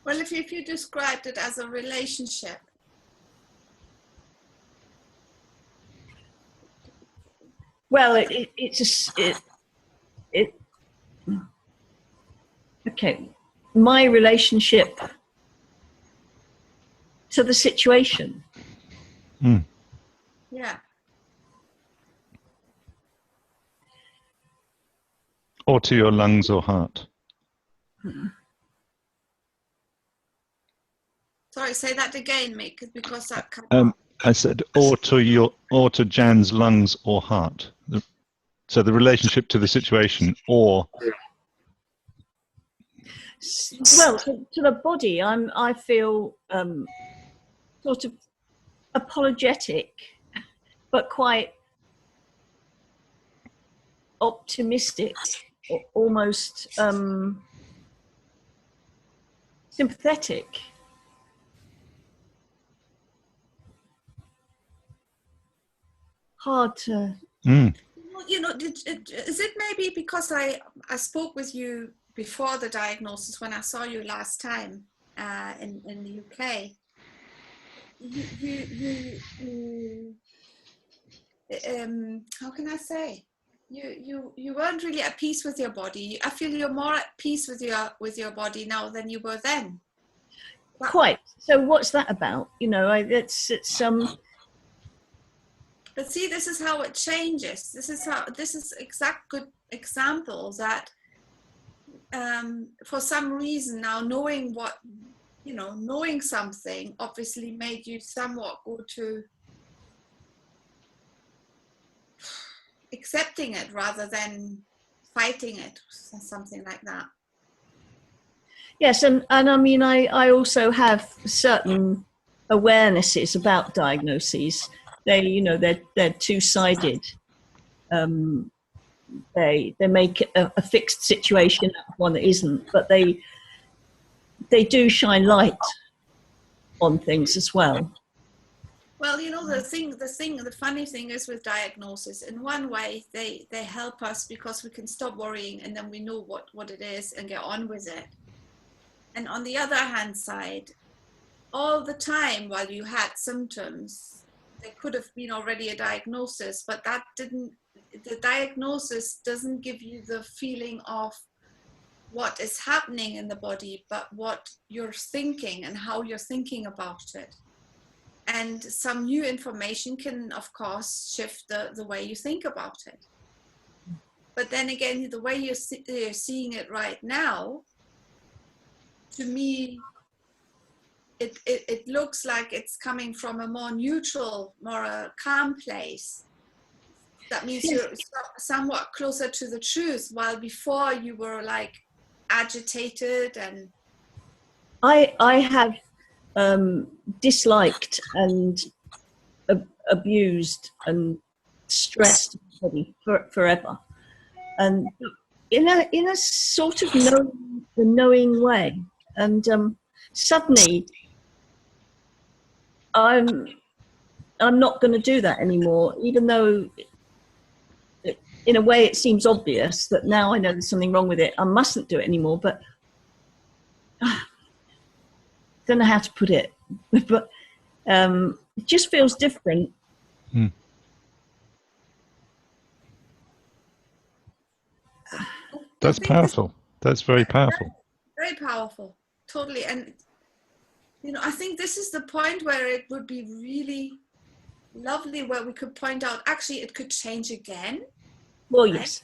Well, if you described it as a relationship, well, okay, my relationship to the situation. Yeah. Or to your lungs or heart. Sorry, say that again, Mick, because that cut off. I said, or to Jan's lungs or heart. So the relationship to the situation, or Well, to the body, I feel sort of apologetic, but quite optimistic, almost sympathetic. Hard to. Well, you know, is it maybe because I spoke with you before the diagnosis when I saw you last time in the UK? How can I say? You weren't really at peace with your body. I feel you're more at peace with your body now than you were then. Quite. So what's that about? You know, it's But see, this is how it changes. This is exact good example that for some reason now knowing something obviously made you somewhat go to accepting it rather than fighting it, something like that. Yes, and I mean, I also have certain awarenesses about diagnoses. They're two-sided. They make a fixed situation out of one that isn't, but they do shine light on things as well. Well, you know, the funny thing is with diagnosis, in one way they help us because we can stop worrying and then we know what it is and get on with it. And on the other hand side, all the time while you had symptoms, there could have been already a diagnosis, but the diagnosis doesn't give you the feeling of what is happening in the body, but what you're thinking and how you're thinking about it. And some new information can, of course, shift the way you think about it. But then again, the way you're seeing it right now, to me, it looks like it's coming from a more neutral, more a calm place. that means you're somewhat closer to the truth, while before you were like agitated and. I have disliked and abused and stressed my body forever, and in a sort of knowing way, and suddenly I'm not going to do that anymore, even though in a way it seems obvious that now I know there's something wrong with it. I mustn't do it anymore, but don't know how to put it, but it just feels different. That's powerful. That's very powerful. Very powerful, totally. And I think this is the point where it would be really lovely, where we could point out actually it could change again. Well, right? yes.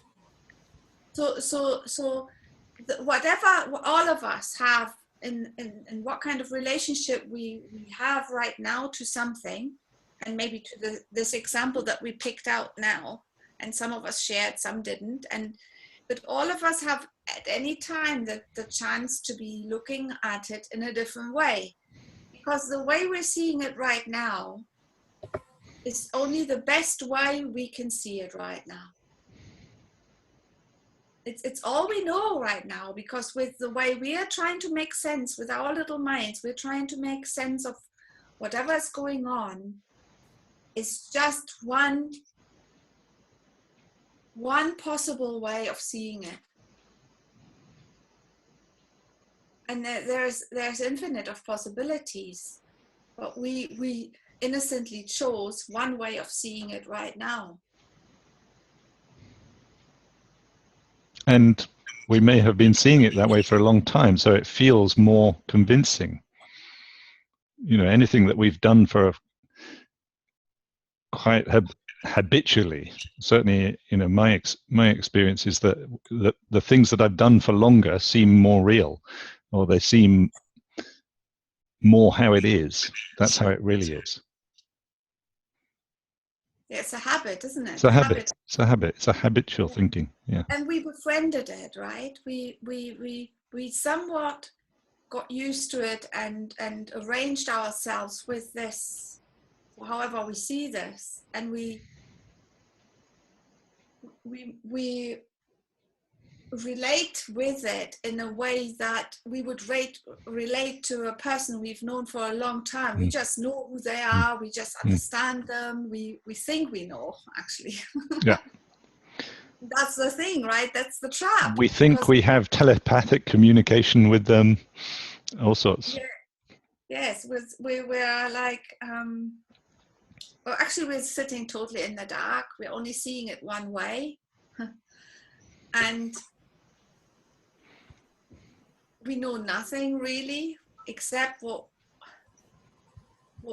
So whatever all of us have in what kind of relationship we have right now to something, and maybe to this example that we picked out now, and some of us shared, some didn't, but all of us have at any time the chance to be looking at it in a different way, because the way we're seeing it right now is only the best way we can see it right now. It's all we know right now, because with the way we are trying to make sense with our little minds, we're trying to make sense of whatever is going on. It's just one possible way of seeing it. And there's infinite of possibilities, but we innocently chose one way of seeing it right now. And we may have been seeing it that way for a long time, so it feels more convincing. Anything that we've done for quite habitually, certainly, my experience is that the things that I've done for longer seem more real, or they seem more how it is. That's how it really is. Yeah, it's a habit, isn't it? It's a habit. It's a habit. It's a habitual thinking. Yeah. And we befriended it, right? We somewhat got used to it and arranged ourselves with this, however we see this, and we relate with it in a way that we would relate to a person we've known for a long time. We just know who they are. We just understand them. We think we know, actually. Yeah. That's the thing, right? That's the trap. We think we have telepathic communication with them, all sorts. Yeah. Yes, we're like, well, actually we're sitting totally in the dark. We're only seeing it one way. And we know nothing really, except what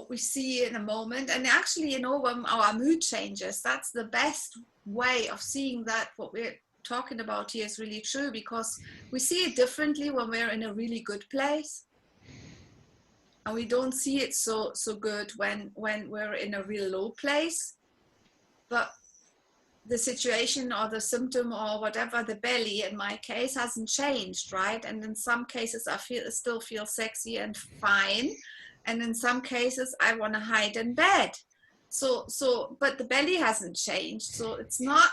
we see in a moment. And actually, when our mood changes, that's the best way of seeing that what we're talking about here is really true, because we see it differently when we're in a really good place, and we don't see it so good when we're in a real low place. But the situation or the symptom or whatever, the belly in my case, hasn't changed, right? And in some cases I still feel sexy and fine, and in some cases I want to hide in bed. So but the belly hasn't changed. So it's not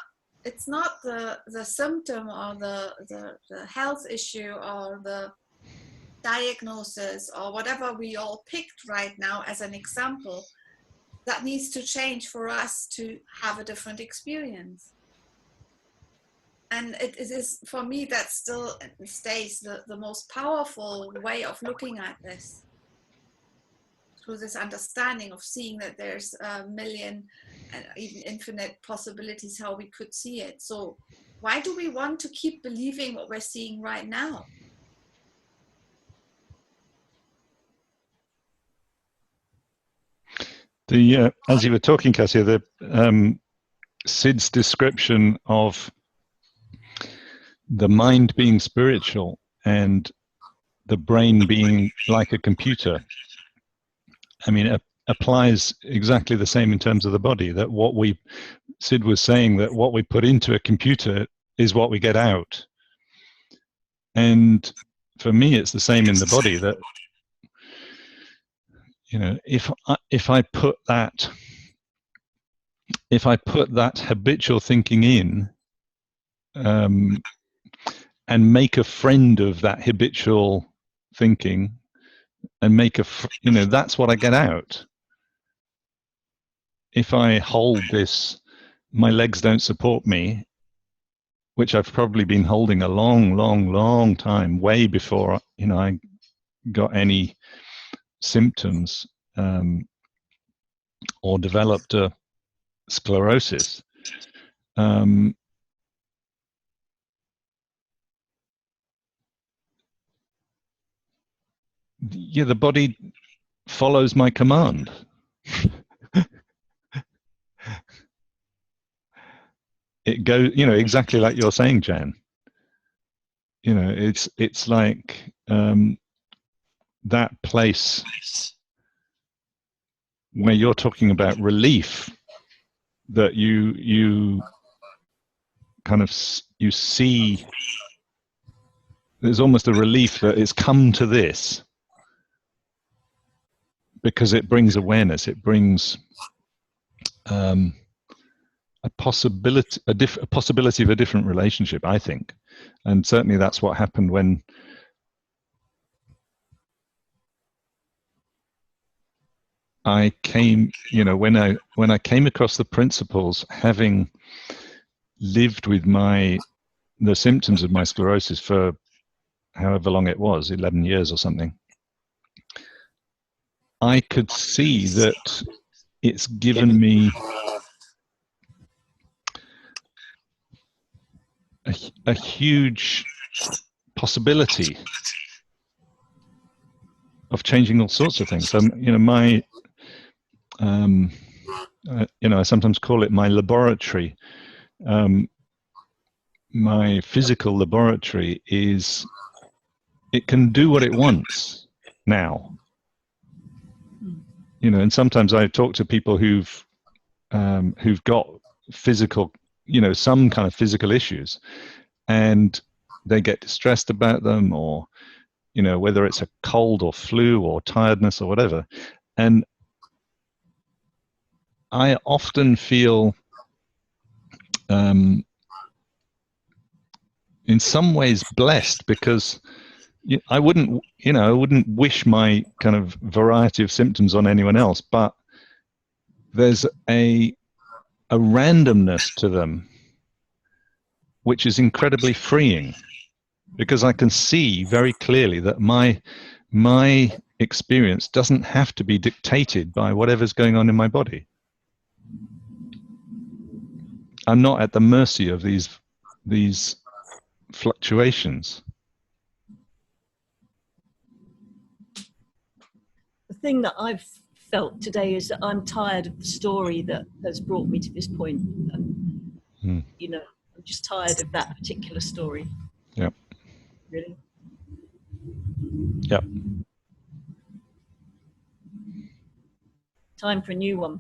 the symptom or the health issue or the diagnosis or whatever we all picked right now as an example that needs to change for us to have a different experience. And it is, for me, that still stays the most powerful way of looking at this, through this understanding of seeing that there's a million and even infinite possibilities how we could see it. So why do we want to keep believing what we're seeing right now? As you were talking, Katja, Sid's description of the mind being spiritual and the brain being like a computer, I mean, applies exactly the same in terms of the body, that what we Sid was saying that what we put into a computer is what we get out. And for me, it's the same in the body, that, you know, if I put that habitual thinking in, and make a friend of that habitual thinking, and make you know, that's what I get out. If I hold this, my legs don't support me, which I've probably been holding a long time, way before, you know, I got any symptoms, or developed a sclerosis. Yeah, the body follows my command. It goes, you know, exactly like you're saying, Jan. You know, it's like that place where you're talking about relief, that you kind of, you see, there's almost a relief that it's come to this, because it brings awareness, it brings a possibility of a different relationship, I think. And certainly that's what happened when I came, you know, when I came across the principles, having lived with the symptoms of my sclerosis for however long it was, 11 years or something, I could see that it's given me a huge possibility of changing all sorts of things. So, you know, you know, I sometimes call it my laboratory. My physical laboratory it can do what it wants now. You know, and sometimes I talk to people who've got physical, you know, some kind of physical issues, and they get distressed about them, or, you know, whether it's a cold or flu or tiredness or whatever. And I often feel in some ways blessed, because I wouldn't wish my kind of variety of symptoms on anyone else, but there's a randomness to them which is incredibly freeing, because I can see very clearly that my experience doesn't have to be dictated by whatever's going on in my body. I'm not at the mercy of these fluctuations. The thing that I've felt today is that I'm tired of the story that has brought me to this point. You know, I'm just tired of that particular story. Yep. Really? Yep. Time for a new one.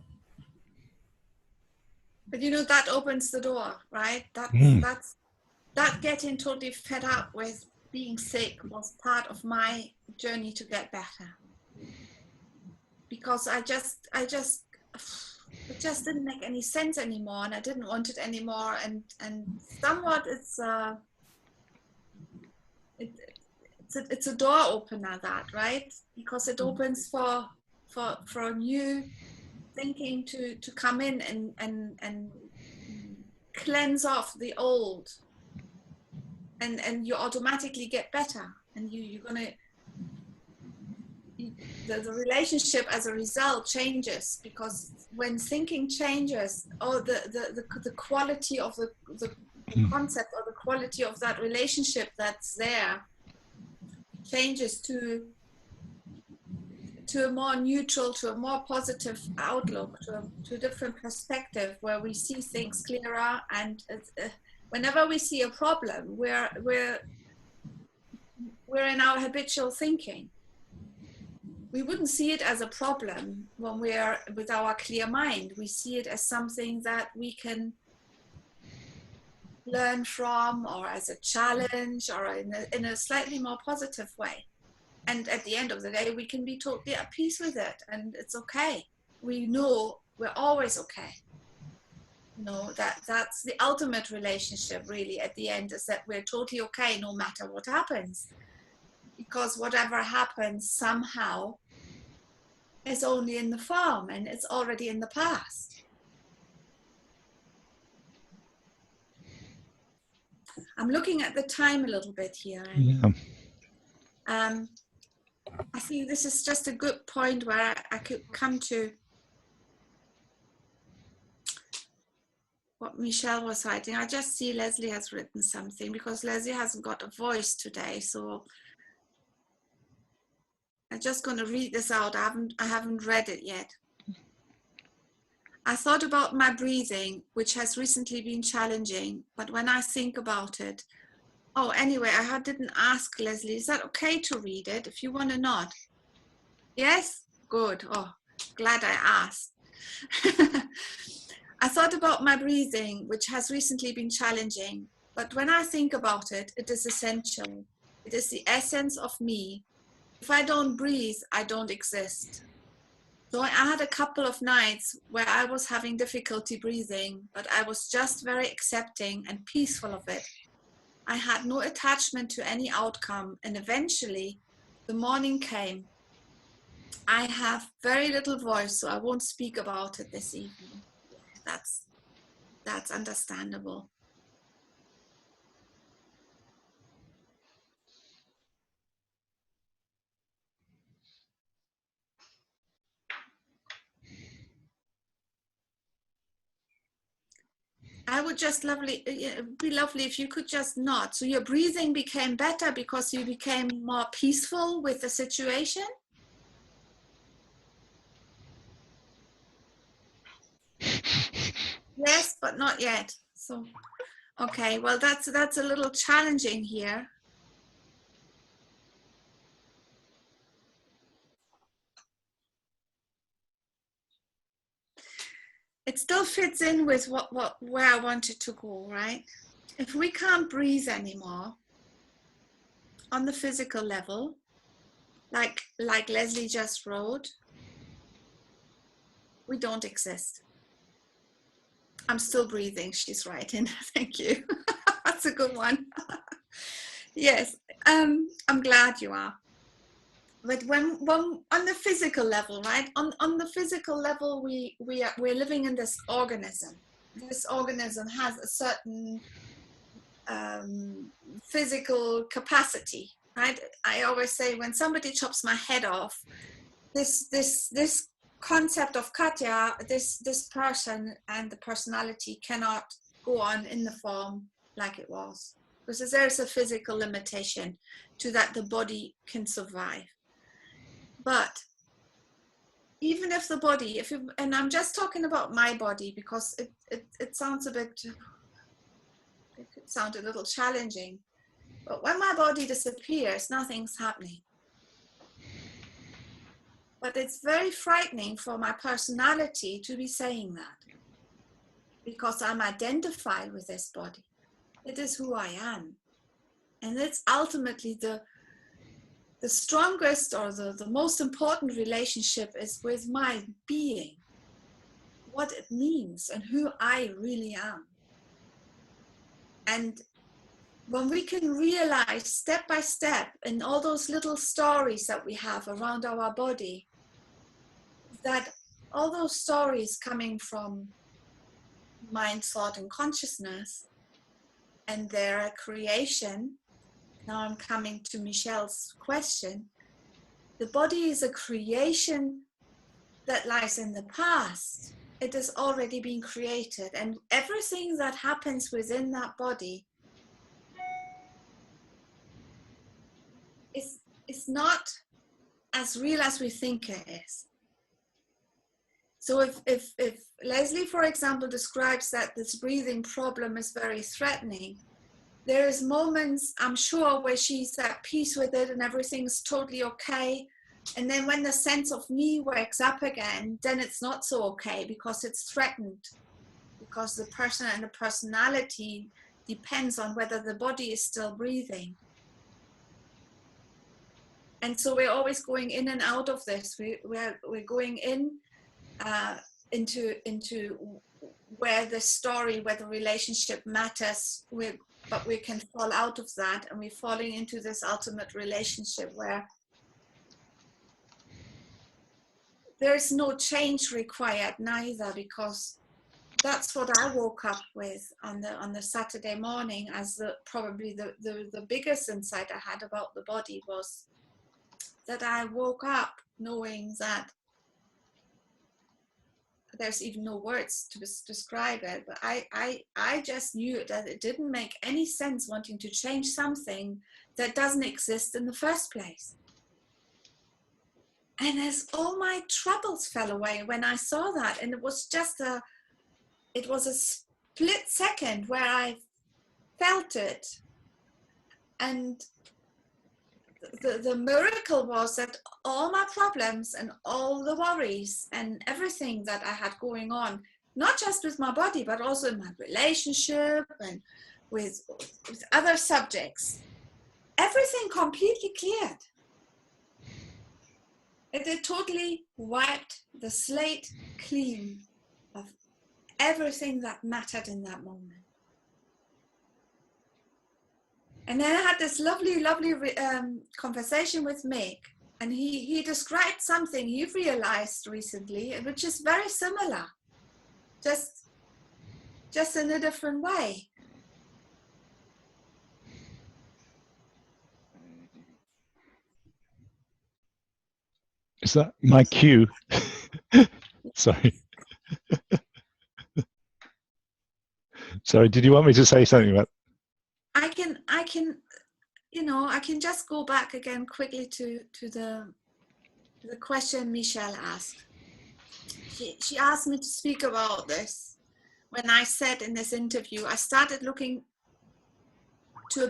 But you know, that opens the door, right? That getting totally fed up with being sick was part of my journey to get better. Because it just didn't make any sense anymore, and I didn't want it anymore. And somewhat it's a door opener, that, right? Because it opens for a new thinking to come in and cleanse off the old, and you automatically get better, and you're gonna. The relationship as a result changes, because when thinking changes, the quality of the concept, or the quality of that relationship that's there, changes to a more neutral, to a more positive outlook, to a different perspective, where we see things clearer. And whenever we see a problem, we're in our habitual thinking. we wouldn't see it as a problem when we're with our clear mind. We see it as something that we can learn from, or as a challenge, or in a slightly more positive way. And at the end of the day, we can be totally at peace with it, and it's okay. We know we're always okay. You know, that's the ultimate relationship, really, at the end, is that we're totally okay no matter what happens. Because whatever happens somehow is only in the form, and it's already in the past. I'm looking at the time a little bit here. And, I think this is just a good point where I could come to what Michelle was writing. I just see Leslie has written something, because Leslie hasn't got a voice today, so I'm just going to read this out. I haven't read it yet. I thought about my breathing, which has recently been challenging, but when I think about it, oh, anyway, I didn't ask Leslie, is that okay to read it if you want to not? Yes? Good. Oh, glad I asked. I thought about my breathing, which has recently been challenging, but when I think about it, it is essential. It is the essence of me. If I don't breathe, I don't exist. So I had a couple of nights where I was having difficulty breathing, but I was just very accepting and peaceful of it. I had no attachment to any outcome, and eventually the morning came. I have very little voice, so I won't speak about it this evening. That's understandable. I would just it'd be lovely if you could just nod. So your breathing became better because you became more peaceful with the situation? Yes, but not yet. So, okay, well, that's a little challenging here. It still fits in with where I wanted to go, right? If we can't breathe anymore on the physical level, like Leslie just wrote, we don't exist. I'm still breathing, she's writing. Thank you. That's a good one. Yes, I'm glad you are. But when on the physical level, right? On the physical level, we're living in this organism. This organism has a certain physical capacity, right? I always say when somebody chops my head off, this concept of Katja, this person and the personality cannot go on in the form like it was, because there's a physical limitation to that the body can survive. But even if the body, and I'm just talking about my body because it sounds it could sound a little challenging, but when my body disappears, nothing's happening. But it's very frightening for my personality to be saying that, because I'm identified with this body. It is who I am. And it's ultimately the strongest or the most important relationship is with my being, what it means and who I really am. And when we can realize step by step in all those little stories that we have around our body, that all those stories coming from mind, thought, and consciousness, and their creation. Now I'm coming to Michelle's question. The body is a creation that lies in the past. It has already been created, and everything that happens within that body is not as real as we think it is. So if Leslie, for example, describes that this breathing problem is very threatening, there's moments, I'm sure, where she's at peace with it and everything's totally okay. And then when the sense of me wakes up again, then it's not so okay, because it's threatened. Because the person and the personality depends on whether the body is still breathing. And so we're always going in and out of this. We're going in into where the story, where the relationship matters, but we can fall out of that, and we're falling into this ultimate relationship where there's no change required neither, because that's what I woke up with on the Saturday morning as probably the biggest insight I had about the body, was that I woke up knowing that there's even no words to describe it, but I just knew that it didn't make any sense wanting to change something that doesn't exist in the first place. And as all my troubles fell away when I saw that, and it was a split second where I felt it. And the miracle was that all my problems and all the worries and everything that I had going on, not just with my body, but also in my relationship and with other subjects, everything completely cleared. It totally wiped the slate clean of everything that mattered in that moment. And then I had this lovely conversation with Mick, and he described something he realized recently, which is very similar, just in a different way. Is that my cue? Sorry. Sorry, did you want me to say something about? I can, I can just go back again quickly to the question Michelle asked. She asked me to speak about this. When I said in this interview, I started looking to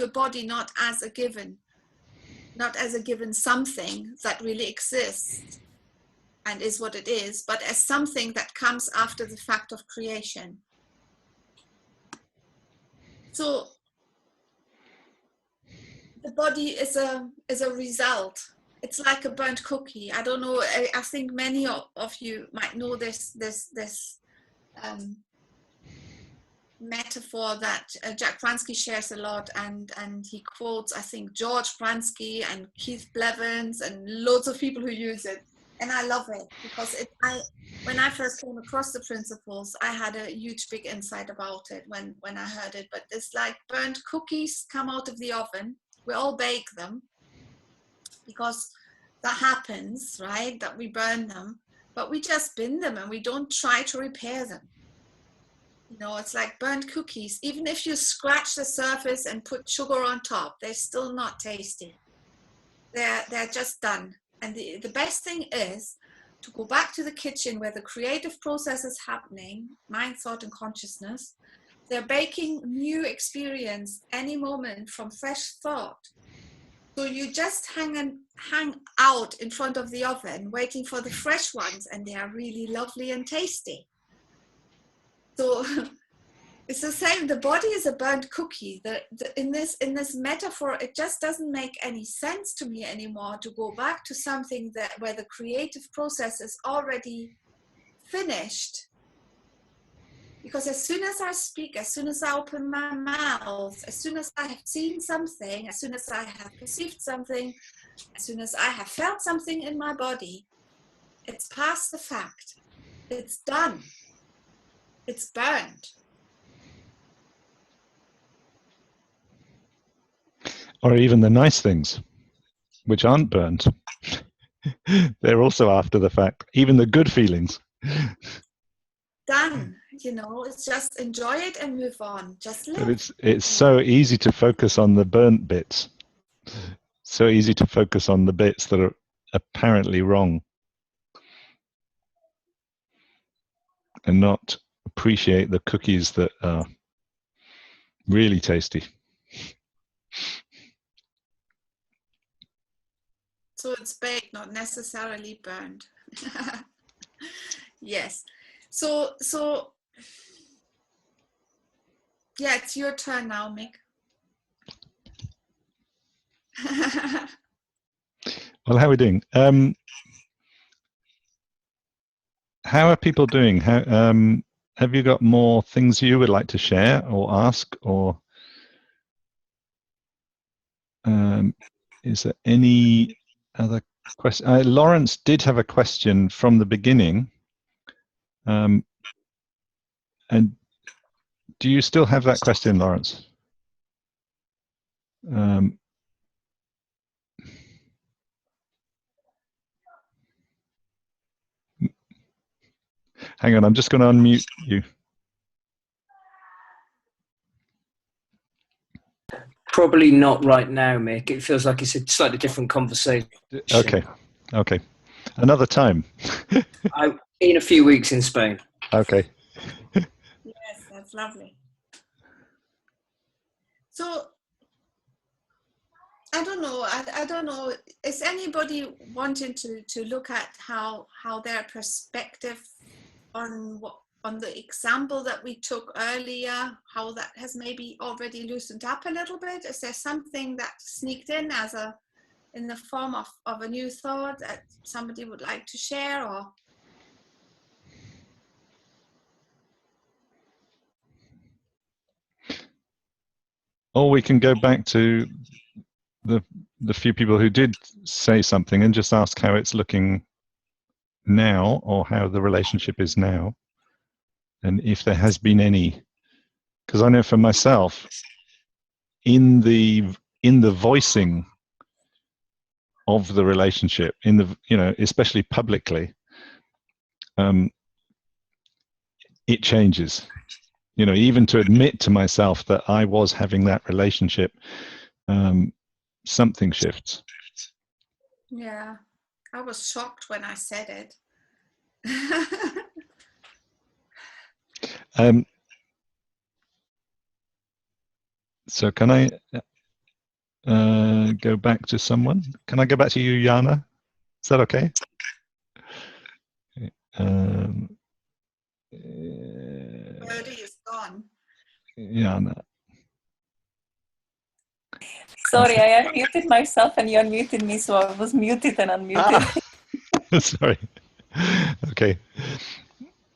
a body not as a given something that really exists and is what it is, but as something that comes after the fact of creation. So the body is a result. It's like a burnt cookie. I don't know. I think many of you might know this metaphor that Jack Bransky shares a lot, and he quotes, I think, George Bransky and Keith Blevins and loads of people who use it. And I love it because when I first came across the principles, I had a huge big insight about it when I heard it. But it's like burnt cookies come out of the oven. We all bake them because that happens, right? That we burn them, but we just bin them and we don't try to repair them. It's like burnt cookies. Even if you scratch the surface and put sugar on top, they're still not tasty. They're just done. And the best thing is to go back to the kitchen where the creative process is happening, mind, thought, and consciousness. They're baking new experience any moment from fresh thought. So you just hang out in front of the oven waiting for the fresh ones, and they are really lovely and tasty. So it's the same. The body is a burnt cookie. In this metaphor, it just doesn't make any sense to me anymore to go back to something where the creative process is already finished. Because as soon as I speak, as soon as I open my mouth, as soon as I have seen something, as soon as I have perceived something, as soon as I have felt something in my body, it's past the fact. It's done. It's burned. Or even the nice things, which aren't burnt. They're also after the fact. Even the good feelings. Done. It's just enjoy it and move on. Just live. But it's so easy to focus on the burnt bits. So easy to focus on the bits that are apparently wrong. And not appreciate the cookies that are really tasty. So it's baked, not necessarily burned. Yes. So yeah, it's your turn now, Mick. Well, how are we doing? How are people doing? How have you got more things you would like to share or ask, or is there any other question? Lawrence did have a question from the beginning, and do you still have that question, Lawrence? Hang on, I'm just going to unmute you. Probably not right now, Mick. It feels like it's a slightly different conversation. Okay, okay. Another time. In a few weeks in Spain. Okay. Yes, that's lovely. So I don't know. I don't know. Is anybody wanting to look at how their perspective on the example that we took earlier, how that has maybe already loosened up a little bit? Is there something that sneaked in in the form of a new thought that somebody would like to share? Or we can go back to the few people who did say something and just ask how it's looking now, or how the relationship is now, and if there has been any. Because I know for myself, in the voicing of the relationship, especially publicly, it changes. Even to admit to myself that I was having that relationship, something shifts. yeah, I was shocked when I said it. So can I go back to someone? Can I go back to you, Jana? Is that okay? Birdie is gone. Jana. Sorry, I unmuted myself and you unmuted me, so I was muted and unmuted. Sorry. Okay.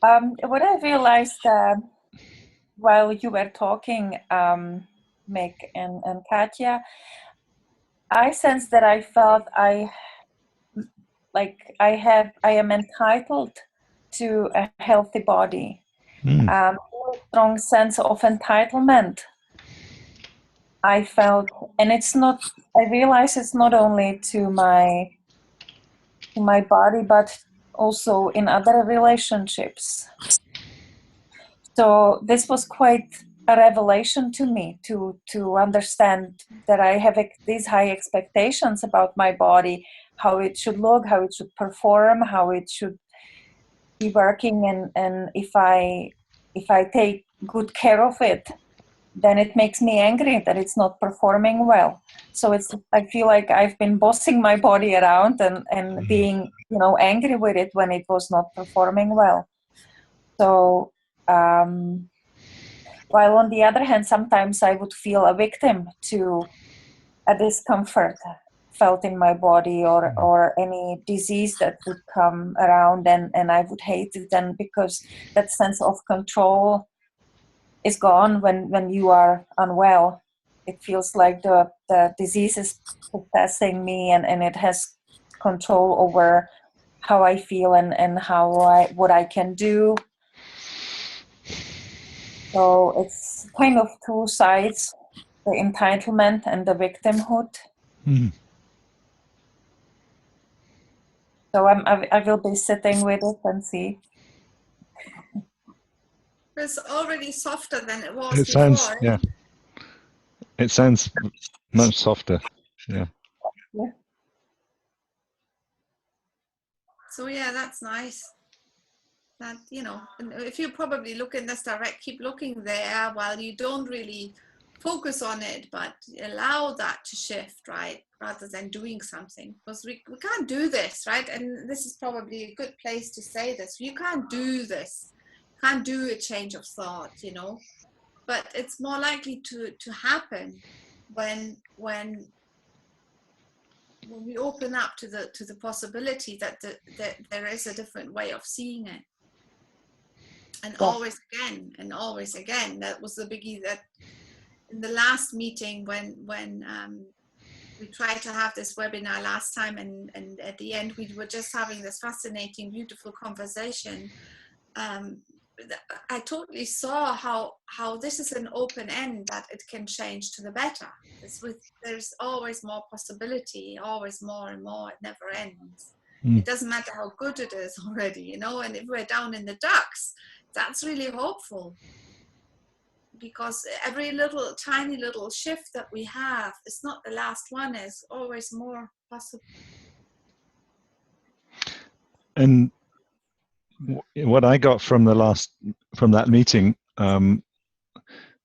What I realized while you were talking, Mick and Katja, I sensed that I felt I am entitled to a healthy body. A strong sense of entitlement I felt, and I realize it's not only to my body, but also in other relationships. So this was quite a revelation to me to understand that I have these high expectations about my body, how it should look, how it should perform, how it should be working, and if I take good care of it, then it makes me angry that it's not performing well. So I feel like I've been bossing my body around and being, angry with it when it was not performing well. So while on the other hand, sometimes I would feel a victim to a discomfort felt in my body or any disease that would come around, and I would hate it then, because that sense of control is gone when you are unwell. It feels like the disease is possessing me, and it has control over how I feel and what I can do. So it's kind of two sides, the entitlement and the victimhood. So I will be sitting with it and see. It's already softer than it was It before. sounds, yeah. It sounds much softer. Yeah. So yeah, that's nice. That, and if you probably look in this direct, keep looking there while you don't really focus on it, but allow that to shift, right? Rather than doing something, because we can't do this, right? And this is probably a good place to say this. You can't do this, can't do a change of thought, you know, but it's more likely to happen when we open up to the possibility that there is a different way of seeing it. And always again, that was the biggie, that in the last meeting when we tried to have this webinar last time, and at the end we were just having this fascinating, beautiful conversation. I totally saw how this is an open end, that it can change to the better. There's always more possibility, always more and more. It never ends. It doesn't matter how good it is already, you know. And if we're down in the dumps, that's really hopeful, because every little tiny little shift that we have is not the last one. Is always more possible. And what I got from that meeting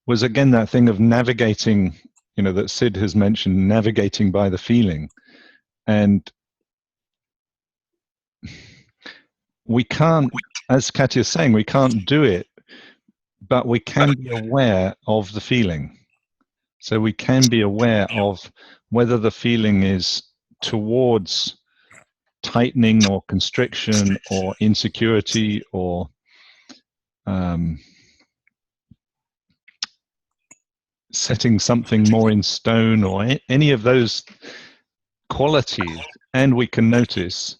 was again that thing of navigating, you know, that Sid has mentioned, navigating by the feeling. And we can't, as Katja is saying, we can't do it, but we can be aware of the feeling. So we can be aware of whether the feeling is towards tightening or constriction or insecurity or setting something more in stone or any of those qualities. And we can notice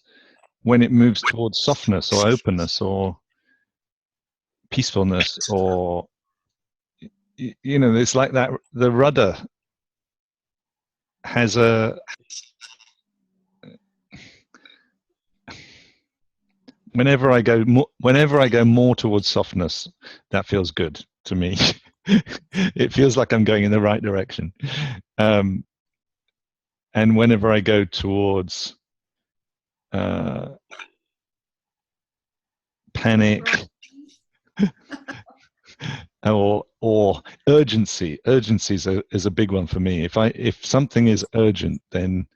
when it moves towards softness or openness or peacefulness, or, you know, it's like that, the rudder has a, whenever I go more towards softness, that feels good to me. It feels like I'm going in the right direction. And whenever I go towards panic or urgency is a big one for me. If something is urgent, then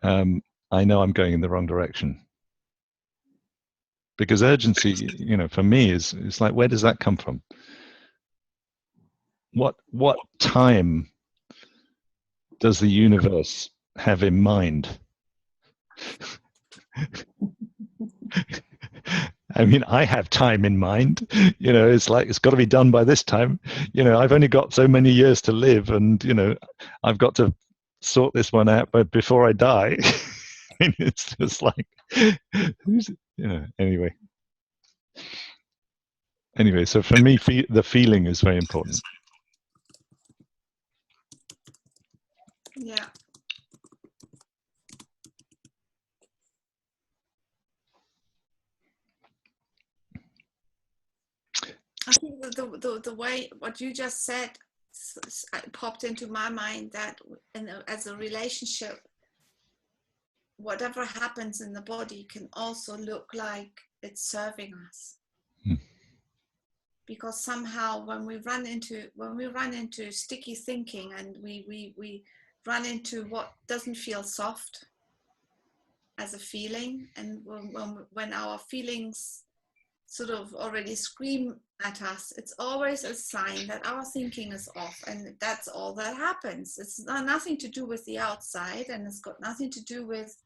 I know I'm going in the wrong direction. Because urgency, you know, for me is like, where does that come from? What time does the universe have in mind? I mean, I have time in mind. You know, it's like, it's got to be done by this time. You know, I've only got so many years to live, and, you know, I've got to sort this one out before I die. And it's just like, you know, anyway, so for me, the feeling is very important. Yeah. I think the way what you just said popped into my mind, that as a relationship, whatever happens in the body can also look like it's serving us. Because somehow when we run into sticky thinking, and we run into what doesn't feel soft as a feeling, and when our feelings sort of already scream at us, it's always a sign that our thinking is off, and that's all that happens. It's nothing to do with the outside, and it's got nothing to do with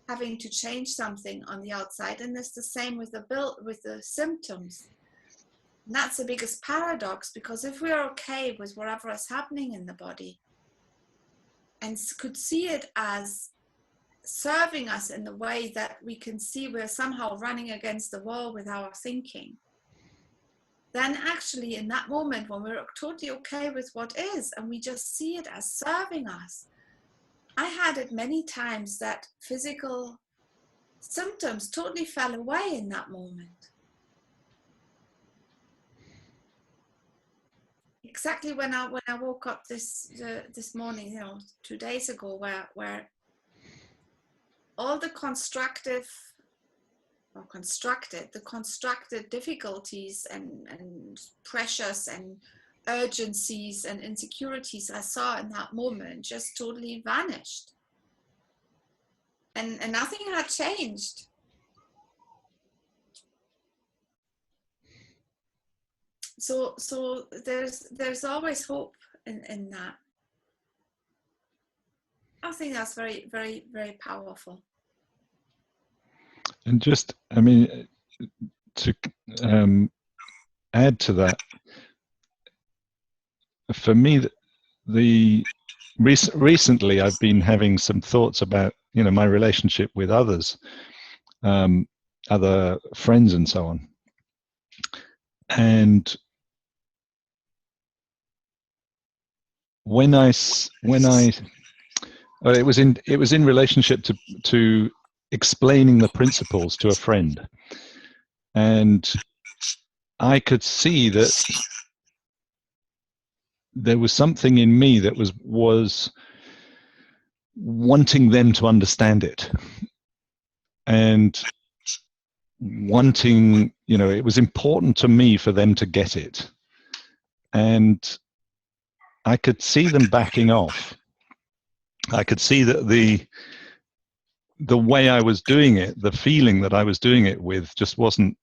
having to change something on the outside. And it's the same with the symptoms. And that's the biggest paradox, because if we're okay with whatever is happening in the body and could see it as serving us in the way that we can see we're somehow running against the wall with our thinking, then actually in that moment when we're totally okay with what is and we just see it as serving us, I had it many times that physical symptoms totally fell away in that moment. Exactly when I woke up this morning, you know, 2 days ago, where all the constructed difficulties and pressures and urgencies and insecurities I saw in that moment just totally vanished. And nothing had changed. So there's always hope in that. I think that's very, very, very powerful. And just, I mean, to add to that, for me, recently I've been having some thoughts about, my relationship with others, other friends and so on. And well, it was in relationship to explaining the principles to a friend, and I could see that there was something in me that was wanting them to understand it, and wanting, it was important to me for them to get it, and I could see them backing off. I could see that the way I was doing it, the feeling that I was doing it with, just wasn't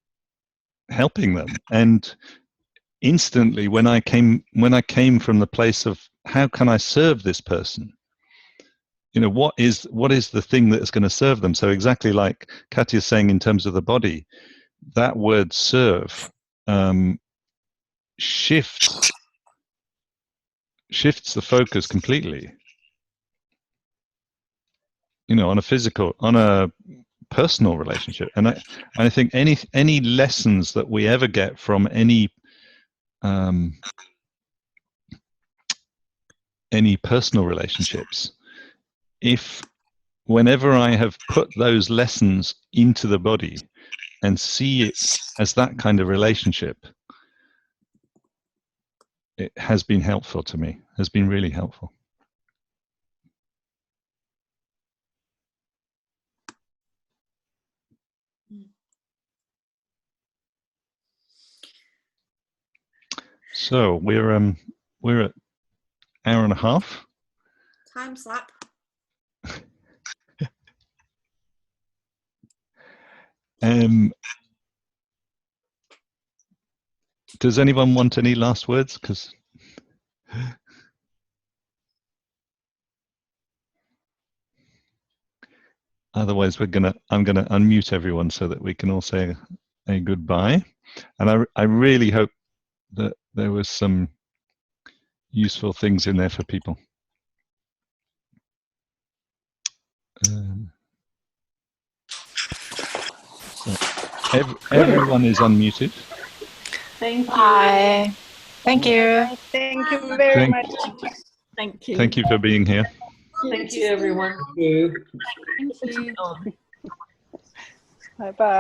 helping them. And instantly, when I came from the place of how can I serve this person, what is the thing that is going to serve them? So exactly like Katja is saying in terms of the body, that word serve shifts the focus completely. On a personal relationship, and I think any lessons that we ever get from any personal relationships, whenever I have put those lessons into the body and see it as that kind of relationship, it has been helpful to me, has been really helpful. So we're at hour and a half. Time slap. Does anyone want any last words? Because otherwise I'm gonna unmute everyone so that we can all say a goodbye. And I really hope that there was some useful things in there for people. So everyone is unmuted. Thank you. Bye. Thank you. Thank you very much. Thank you. Thank you for being here. Thank you, everyone. Thank you. Thank you. Bye bye.